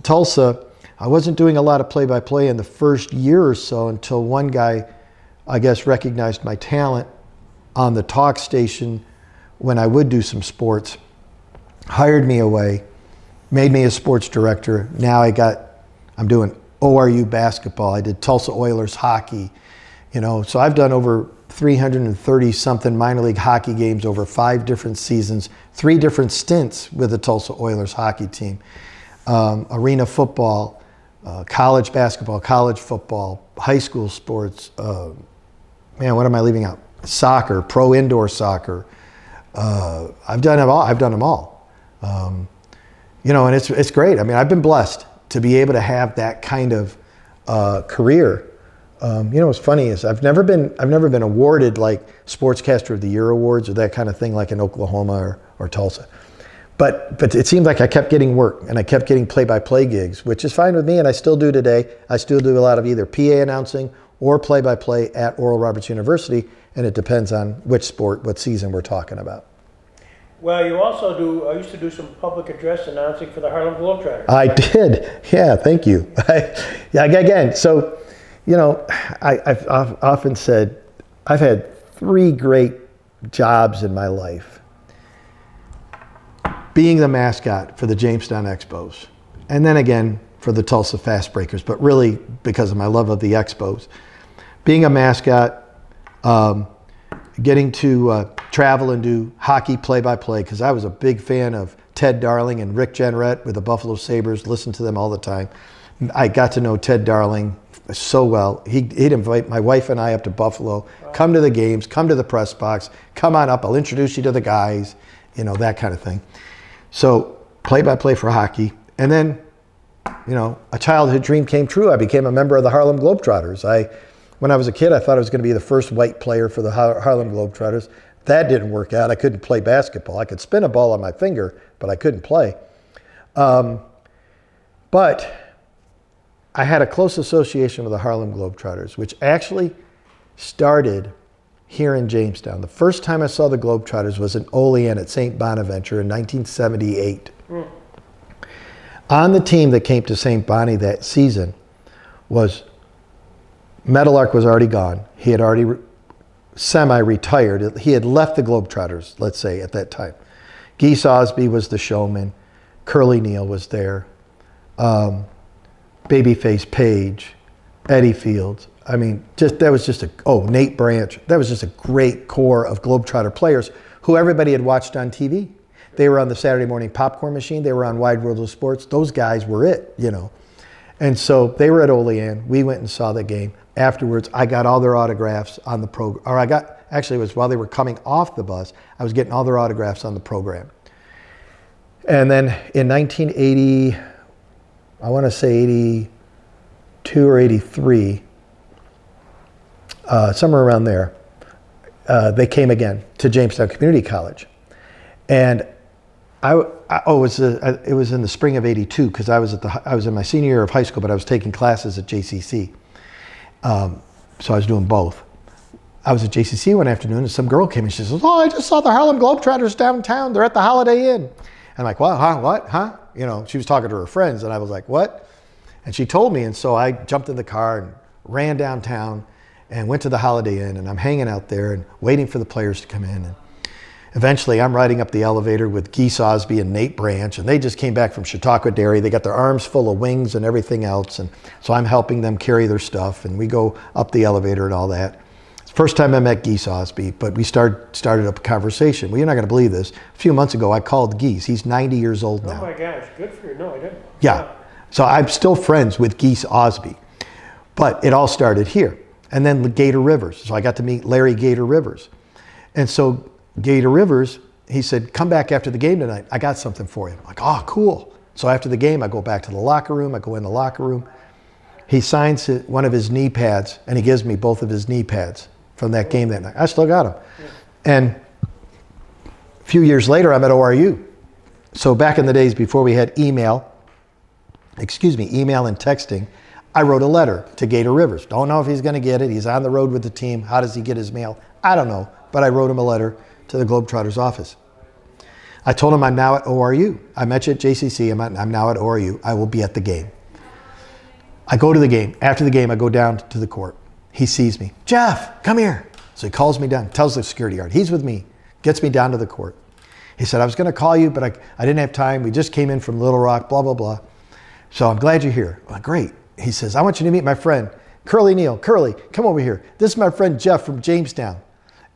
Tulsa, I wasn't doing a lot of play-by-play in the first year or so until one guy, I guess, recognized my talent on the talk station when I would do some sports, hired me away, made me a sports director. Now I'm doing ORU basketball. I did Tulsa Oilers hockey, so I've done over 330 something minor league hockey games over 5 different seasons, 3 different stints with the Tulsa Oilers hockey team, arena football, college basketball, college football, high school sports. What am I leaving out? Soccer, pro indoor soccer. I've done them all. And it's great. I mean, I've been blessed to be able to have that kind of career. What's funny is I've never been awarded like Sportscaster of the Year awards or that kind of thing like in Oklahoma or Tulsa. But it seemed like I kept getting work and I kept getting play-by-play gigs, which is fine with me, and I still do today. I still do a lot of either PA announcing or play-by-play at Oral Roberts University, and it depends on which sport, what season we're talking about. Well, you also used to do some public address announcing for the Harlem Globetrotters. I did. Yeah, thank you. Again, so, I've often said I've had 3 great jobs in my life. Being the mascot for the Jamestown Expos, and then again for the Tulsa Fast Breakers, but really because of my love of the Expos. Being a mascot, getting to travel and do hockey play-by-play, because I was a big fan of Ted Darling and Rick Jenrette with the Buffalo Sabres, listened to them all the time. I got to know Ted Darling so well. He'd invite my wife and I up to Buffalo, come to the games, come to the press box, come on up, I'll introduce you to the guys, you know, that kind of thing. So play-by-play for hockey. And then, you know, a childhood dream came true. I became a member of the Harlem Globetrotters. When I was a kid, I thought I was going to be the first white player for the Harlem Globetrotters. That didn't work out. I couldn't play basketball. I could spin a ball on my finger, but I couldn't play. But I had a close association with the Harlem Globetrotters, which actually started here in Jamestown. The first time I saw the Globetrotters was in Olean at St. Bonaventure in 1978. On the team that came to St. Bonnie that season was Meadowlark was already gone. He had already semi-retired. He had left the Globetrotters, let's say, at that time. Geese Osby was the showman. Curly Neal was there. Babyface Page, Eddie Fields. I mean, Nate Branch. That was just a great core of Globetrotter players who everybody had watched on TV. They were on the Saturday morning popcorn machine. They were on Wide World of Sports. Those guys were it, you know. And so they were at Olean. We went and saw the game. Afterwards, I got all their autographs on the program. Or it was while they were coming off the bus, I was getting all their autographs on the program. And then in 1980, I want to say 82 or 83, somewhere around there, they came again to Jamestown Community College. And it was in the spring of '82 because I was in my senior year of high school, but I was taking classes at JCC. So I was doing both. I was at JCC one afternoon and some girl came and she says, "Oh, I just saw the Harlem Globetrotters downtown. They're at the Holiday Inn." I'm like, "What? Huh? What? Huh?" You know, she was talking to her friends and I was like, "What?" And she told me, and so I jumped in the car and ran downtown and went to the Holiday Inn, and I'm hanging out there and waiting for the players to come in. And eventually I'm riding up the elevator with Geese Osby and Nate Branch, and they just came back from Chautauqua Dairy. They got their arms full of wings and everything else, and so I'm helping them carry their stuff, and we go up the elevator and all that. It's the first time I met Geese Osby, but we started up a conversation. Well, you're not going to believe this. A few months ago, I called Geese. He's 90 years old now. Oh my gosh, good for you. No, I didn't. Yeah. So I'm still friends with Geese Osby, but it all started here. And then Gator Rivers. So I got to meet Larry Gator Rivers. And so Gator Rivers, he said, "Come back after the game tonight. I got something for you." I'm like, "Oh, cool." So after the game, I go back to the locker room. I go in the locker room. He signs one of his knee pads, and he gives me both of his knee pads from that game that night. I still got them. Yeah. And a few years later, I'm at ORU. So back in the days before we had email and texting, I wrote a letter to Gator Rivers. Don't know if he's going to get it. He's on the road with the team. How does he get his mail? I don't know. But I wrote him a letter to the Globetrotters office. I told him I'm now at ORU. I met you at JCC. I'm now at ORU. I will be at the game. I go to the game. After the game, I go down to the court. He sees me. "Jeff, come here." So he calls me down, tells the security guard. He's with me, gets me down to the court. He said, "I was going to call you, but I didn't have time. We just came in from Little Rock, blah, blah, blah. So I'm glad you're here." I'm like, "Great." He says, "I want you to meet my friend, Curly Neal. Curly, come over here. This is my friend Jeff from Jamestown."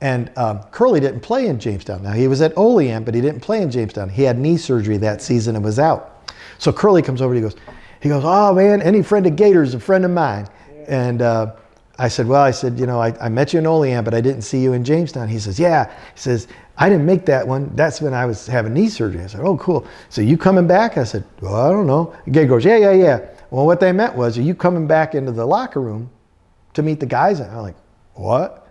And Curly didn't play in Jamestown. Now, he was at Olean, but he didn't play in Jamestown. He had knee surgery that season and was out. So Curly comes over and he goes, "Oh, man, any friend of Gator's a friend of mine." Yeah. And I said, I met you in Olean, but I didn't see you in Jamestown. He says, "Yeah." He says, "I didn't make that one. That's when I was having knee surgery." I said, "Oh, cool. So you coming back?" I said, "Well, I don't know." And Gator goes, Yeah. Well, what they meant was, "Are you coming back into the locker room to meet the guys?" And I'm like, "What?"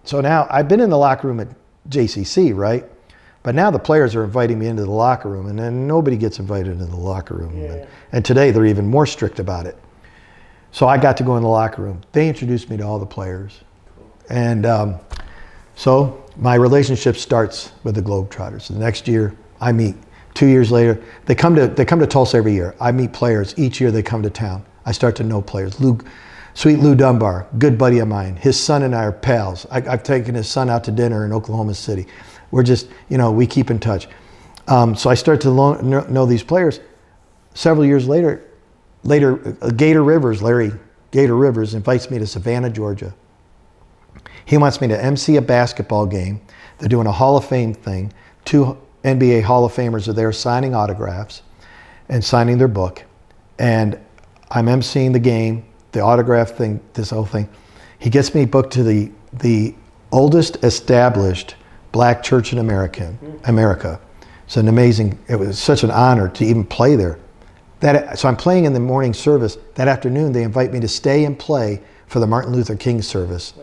So now I've been in the locker room at JCC, right? But now the players are inviting me into the locker room, and then nobody gets invited into the locker room. Yeah. And today they're even more strict about it. So I got to go in the locker room. They introduced me to all the players. And so my relationship starts with the Globetrotters. The next year I meet. 2 years later, they come to Tulsa every year. I meet players. Each year they come to town. I start to know players. Sweet Lou Dunbar, good buddy of mine. His son and I are pals. I've taken his son out to dinner in Oklahoma City. We're just, we keep in touch. So I start to know these players. Several years later, Gator Rivers, Larry Gator Rivers, invites me to Savannah, Georgia. He wants me to MC a basketball game. They're doing a Hall of Fame thing. 2 NBA Hall of Famers are there signing autographs and signing their book. And I'm emceeing the game, the autograph thing, this whole thing. He gets me booked to the oldest established black church in America. It's an amazing, it was such an honor to even play there. So I'm playing in the morning service. That afternoon, they invite me to stay and play for the Martin Luther King service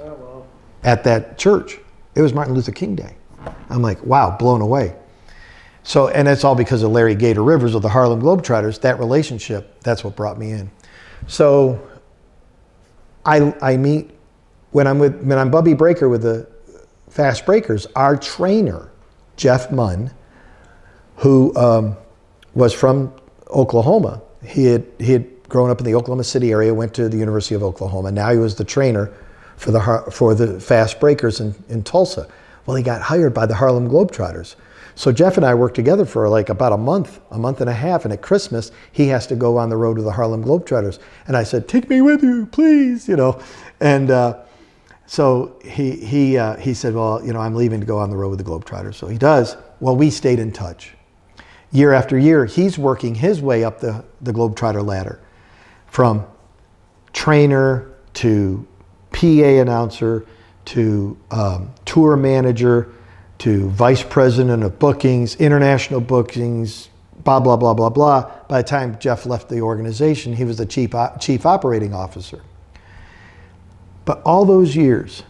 at that church. It was Martin Luther King Day. I'm like, wow, blown away. So, and it's all because of Larry Gator Rivers of the Harlem Globetrotters. That relationship, that's what brought me in. So I meet, when I'm Bubby Breaker with the Fast Breakers, our trainer, Jeff Munn, who was from Oklahoma. He had grown up in the Oklahoma City area, went to the University of Oklahoma. Now he was the trainer for the Fast Breakers in Tulsa. Well, he got hired by the Harlem Globetrotters. So Jeff and I worked together for like about a month and a half. And at Christmas, he has to go on the road to the Harlem Globetrotters. And I said, take me with you, please, And so he said, well, I'm leaving to go on the road with the Globetrotters. So he does. Well, we stayed in touch. Year after year, he's working his way up the Globetrotter ladder, from trainer to PA announcer to tour manager to vice president of bookings, international bookings, blah, blah, blah, blah, blah. By the time Jeff left the organization, he was the chief operating officer. But all those years,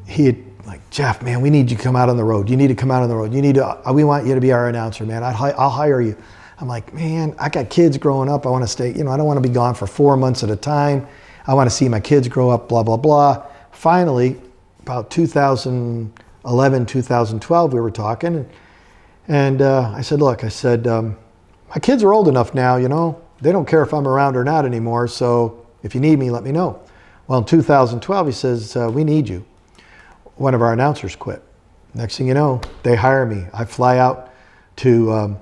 he had, like, Jeff, man, we need you to come out on the road. You need to come out on the road. We want you to be our announcer, man. I'll hire you. I'm like, man, I got kids growing up. I want to stay, I don't want to be gone for 4 months at a time. I want to see my kids grow up, blah, blah, blah. Finally, about 2011, 2012, we were talking. And I said, look, my kids are old enough now, they don't care if I'm around or not anymore. So if you need me, let me know. Well, in 2012, he says, we need you. One of our announcers quit. Next thing you know, they hire me. I fly out to,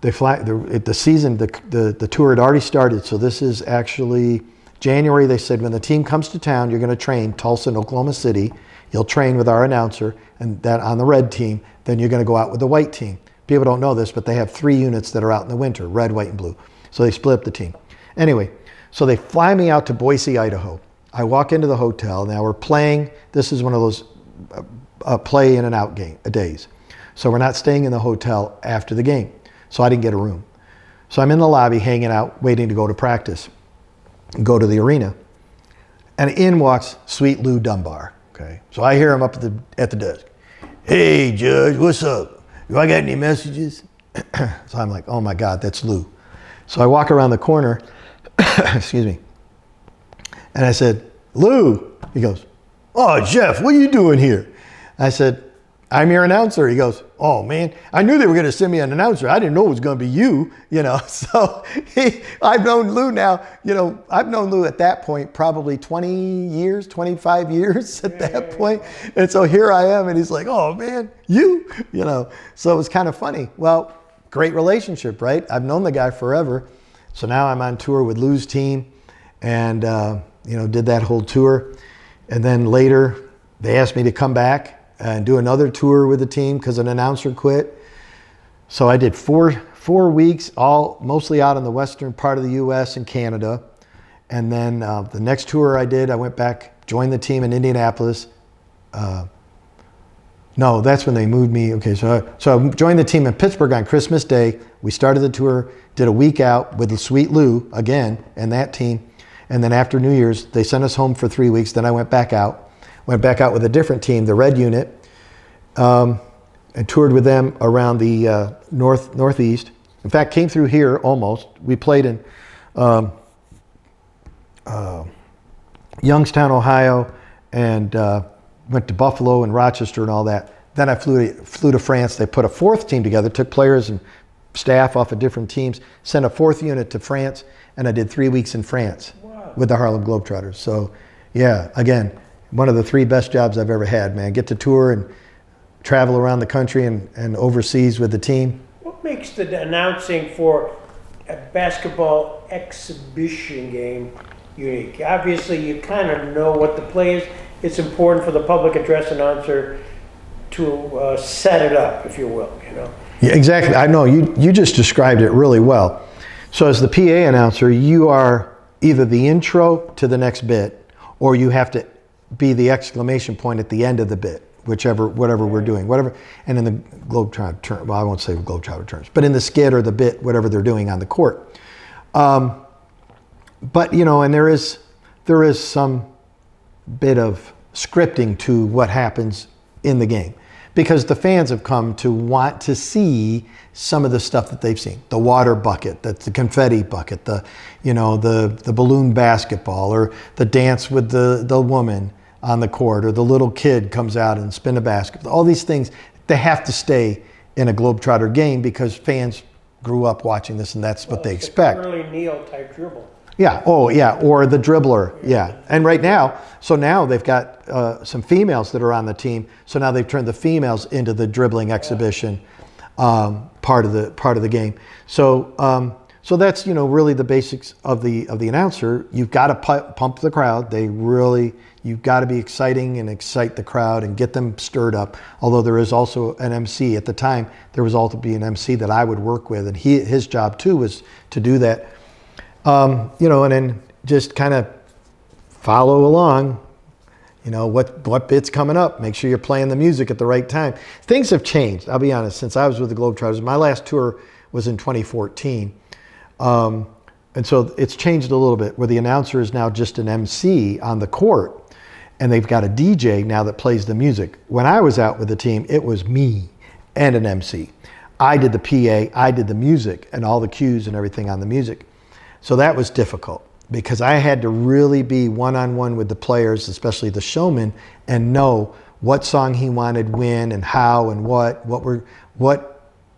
the season, the tour had already started. So this is actually January. They said, when the team comes to town, you're going to train Tulsa and Oklahoma City. You'll train with our announcer, and that on the red team, then you're going to go out with the white team. People don't know this, but they have 3 units that are out in the winter, red, white, and blue. So they split up the team. Anyway, so they fly me out to Boise, Idaho. I walk into the hotel. Now we're playing. This is one of those play in and out days. So we're not staying in the hotel after the game. So I didn't get a room. So I'm in the lobby hanging out, waiting to go to practice and go to the arena. And in walks Sweet Lou Dunbar. Okay. So I hear him up at the desk. Hey, Judge, what's up? Do I got any messages? So I'm like, oh my God, that's Lou. So I walk around the corner, excuse me. And I said, Lou. He goes, oh, Jeff, what are you doing here? I said, I'm your announcer. He goes, oh, man, I knew they were going to send me an announcer. I didn't know it was going to be you, So I've known Lou now, I've known Lou at that point probably 20 years, 25 years at that point. And so here I am, and he's like, oh, man, you. So it was kind of funny. Well, great relationship, right? I've known the guy forever. So now I'm on tour with Lou's team and, did that whole tour. And then later, they asked me to come back and do another tour with the team because an announcer quit. So I did four weeks, mostly out in the western part of the U.S. and Canada. And then the next tour I did, I went back, joined the team in Indianapolis. No, that's when they moved me. Okay, so I joined the team in Pittsburgh on Christmas Day. We started the tour, did a week out with the Sweet Lou again and that team. And then after New Year's, they sent us home for 3 weeks. Then I went back out with a different team, the Red Unit, and toured with them around the Northeast. In fact, came through here almost. We played in Youngstown, Ohio, and went to Buffalo and Rochester and all that. Then I flew to France. They put a 4th team together, took players and staff off of different teams, sent a 4th unit to France, and I did 3 weeks in France. Wow. with the Harlem Globetrotters. So, yeah, again, one of the 3 best jobs I've ever had, man. Get to tour and travel around the country and overseas with the team. What makes the announcing for a basketball exhibition game unique? Obviously, you kind of know what the play is. It's important for the public address announcer to set it up, if you will, you know? Yeah, exactly. I know, you just described it really well. So as the PA announcer, you are either the intro to the next bit, or you have to be the exclamation point at the end of the bit, whatever we're doing, whatever. And in the Globetrotter term, well, I won't say Globetrotter terms, but in the skit or the bit, whatever they're doing on the court. But, you know, and there is some bit of scripting to what happens in the game, because the fans have come to want to see some of the stuff that they've seen. The water bucket, the confetti bucket, the balloon basketball, or the dance with the woman on the court, or the little kid comes out and spin a basket. All these things, they have to stay in a Globetrotter game because fans grew up watching this and that's what they expect. Early Neil type dribble. Yeah, oh yeah, or the dribbler, yeah. And right now, so now they've got some females that are on the team, so now they've turned the females into the dribbling exhibition part of the game. So so that's, you know, really the basics of the announcer. You've got to pump the crowd. You've got to be exciting and excite the crowd and get them stirred up. Although there is also an MC at the time, there was also be an MC that I would work with, and his job too was to do that. You know, and then just kind of follow along, you know, what bit's coming up. Make sure you're playing the music at the right time. Things have changed, I'll be honest, since I was with the Globetrotters. My last tour was in 2014. And so it's changed a little bit, where the announcer is now just an MC on the court, and they've got a DJ now that plays the music. When I was out with the team, it was me and an MC. I did the PA, I did the music, and all the cues and everything on the music. So that was difficult, because I had to really be one-on-one with the players, especially the showman, and know what song he wanted when and how and what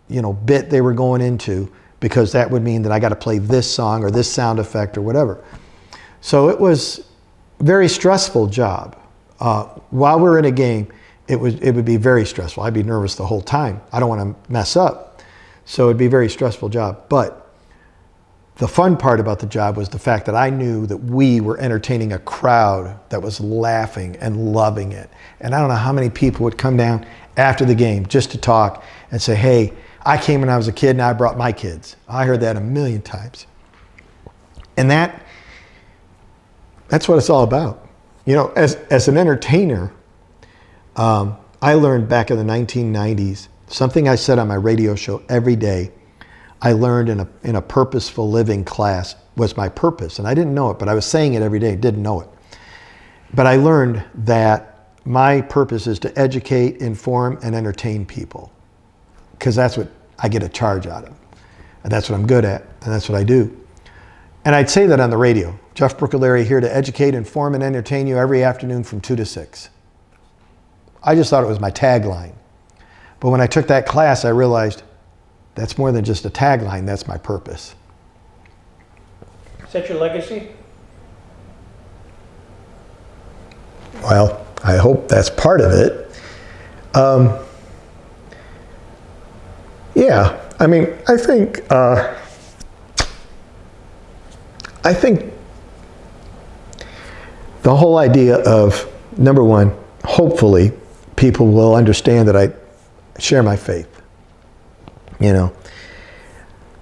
you know, bit they were going into, because that would mean that I got to play this song or this sound effect or whatever. So it was a very stressful job. While we're in a game, it would be very stressful. I'd be nervous the whole time. I don't want to mess up. So it'd be a very stressful job. But the fun part about the job was the fact that I knew that we were entertaining a crowd that was laughing and loving it. And I don't know how many people would come down after the game just to talk and say, hey, I came when I was a kid and I brought my kids. I heard that a million times. And that's what it's all about. You know, as an entertainer, I learned back in the 1990s, something I said on my radio show every day, I learned in a purposeful living class was my purpose. And I didn't know it, but I was saying it every day, didn't know it. But I learned that my purpose is to educate, inform, and entertain people. Because that's what I get a charge out of. And that's what I'm good at, and that's what I do. And I'd say that on the radio. Jeff Brucculeri here to educate, inform, and entertain you every afternoon from 2 to 6. I just thought it was my tagline. But when I took that class, I realized that's more than just a tagline, that's my purpose. Is that your legacy? Well, I hope that's part of it. Yeah, I mean, I think the whole idea of, number one, hopefully people will understand that I share my faith. You know,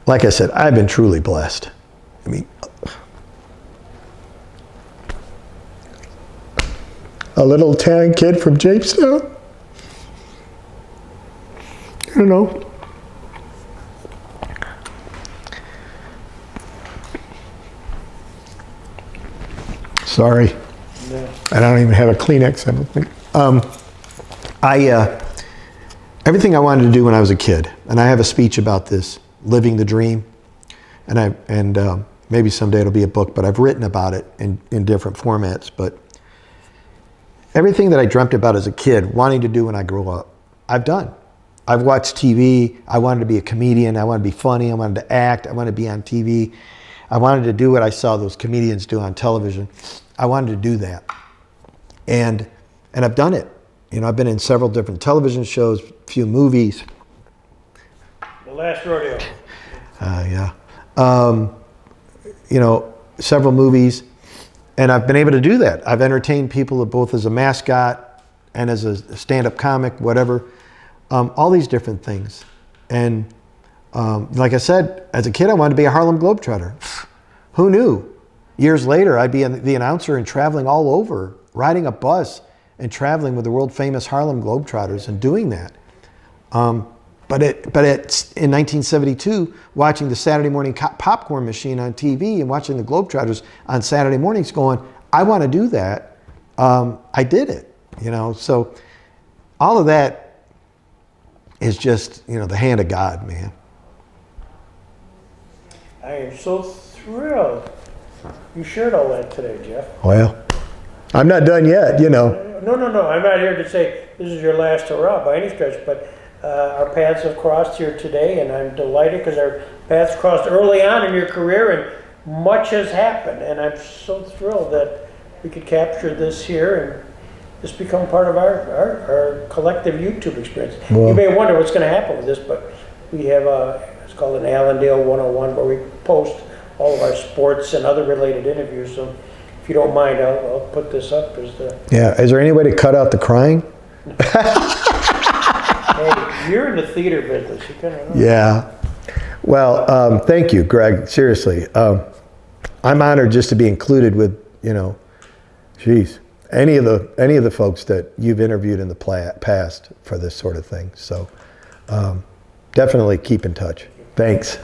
like I said, I've been truly blessed. I mean, a little tan kid from Jamestown, you know. Sorry, No. I don't even have a Kleenex. I don't think. Everything I wanted to do when I was a kid, and I have a speech about this, living the dream, and maybe someday it'll be a book, but I've written about it in different formats. But everything that I dreamt about as a kid, wanting to do when I grew up, I've done. I've watched TV. I wanted to be a comedian. I wanted to be funny. I wanted to act. I wanted to be on TV. I wanted to do what I saw those comedians do on television. I wanted to do that. And I've done it. You know, I've been in several different television shows, few movies. The Last Rodeo. Yeah. You know, several movies. And I've been able to do that. I've entertained people both as a mascot and as a stand-up comic, whatever. All these different things. And like I said, as a kid, I wanted to be a Harlem Globetrotter. Who knew? Years later, I'd be the announcer and traveling all over, riding a bus and traveling with the world famous Harlem Globetrotters and doing that. But it's in 1972, watching the Saturday morning popcorn machine on TV and watching the Globetrotters on Saturday mornings going, I want to do that. I did it, you know. So all of that is just, you know, the hand of God, man. I am so thrilled you shared all that today, Jeff. Well, I'm not done yet, you know. No. I'm not here to say this is your last hurrah by any stretch, but our paths have crossed here today, and I'm delighted because our paths crossed early on in your career, and much has happened. And I'm so thrilled that we could capture this here and just become part of our collective YouTube experience. Well, you may wonder what's going to happen with this, but we have it's called an Allendale 101, where we post all of our sports and other related interviews. So if you don't mind, I'll put this up as the... Yeah, is there any way to cut out the crying? Hey, you're in the theater business. You kind of know. Yeah. Well, thank you, Greg. Seriously. I'm honored just to be included with, you know, geez, any of the folks that you've interviewed in the past for this sort of thing. So definitely keep in touch. Thanks.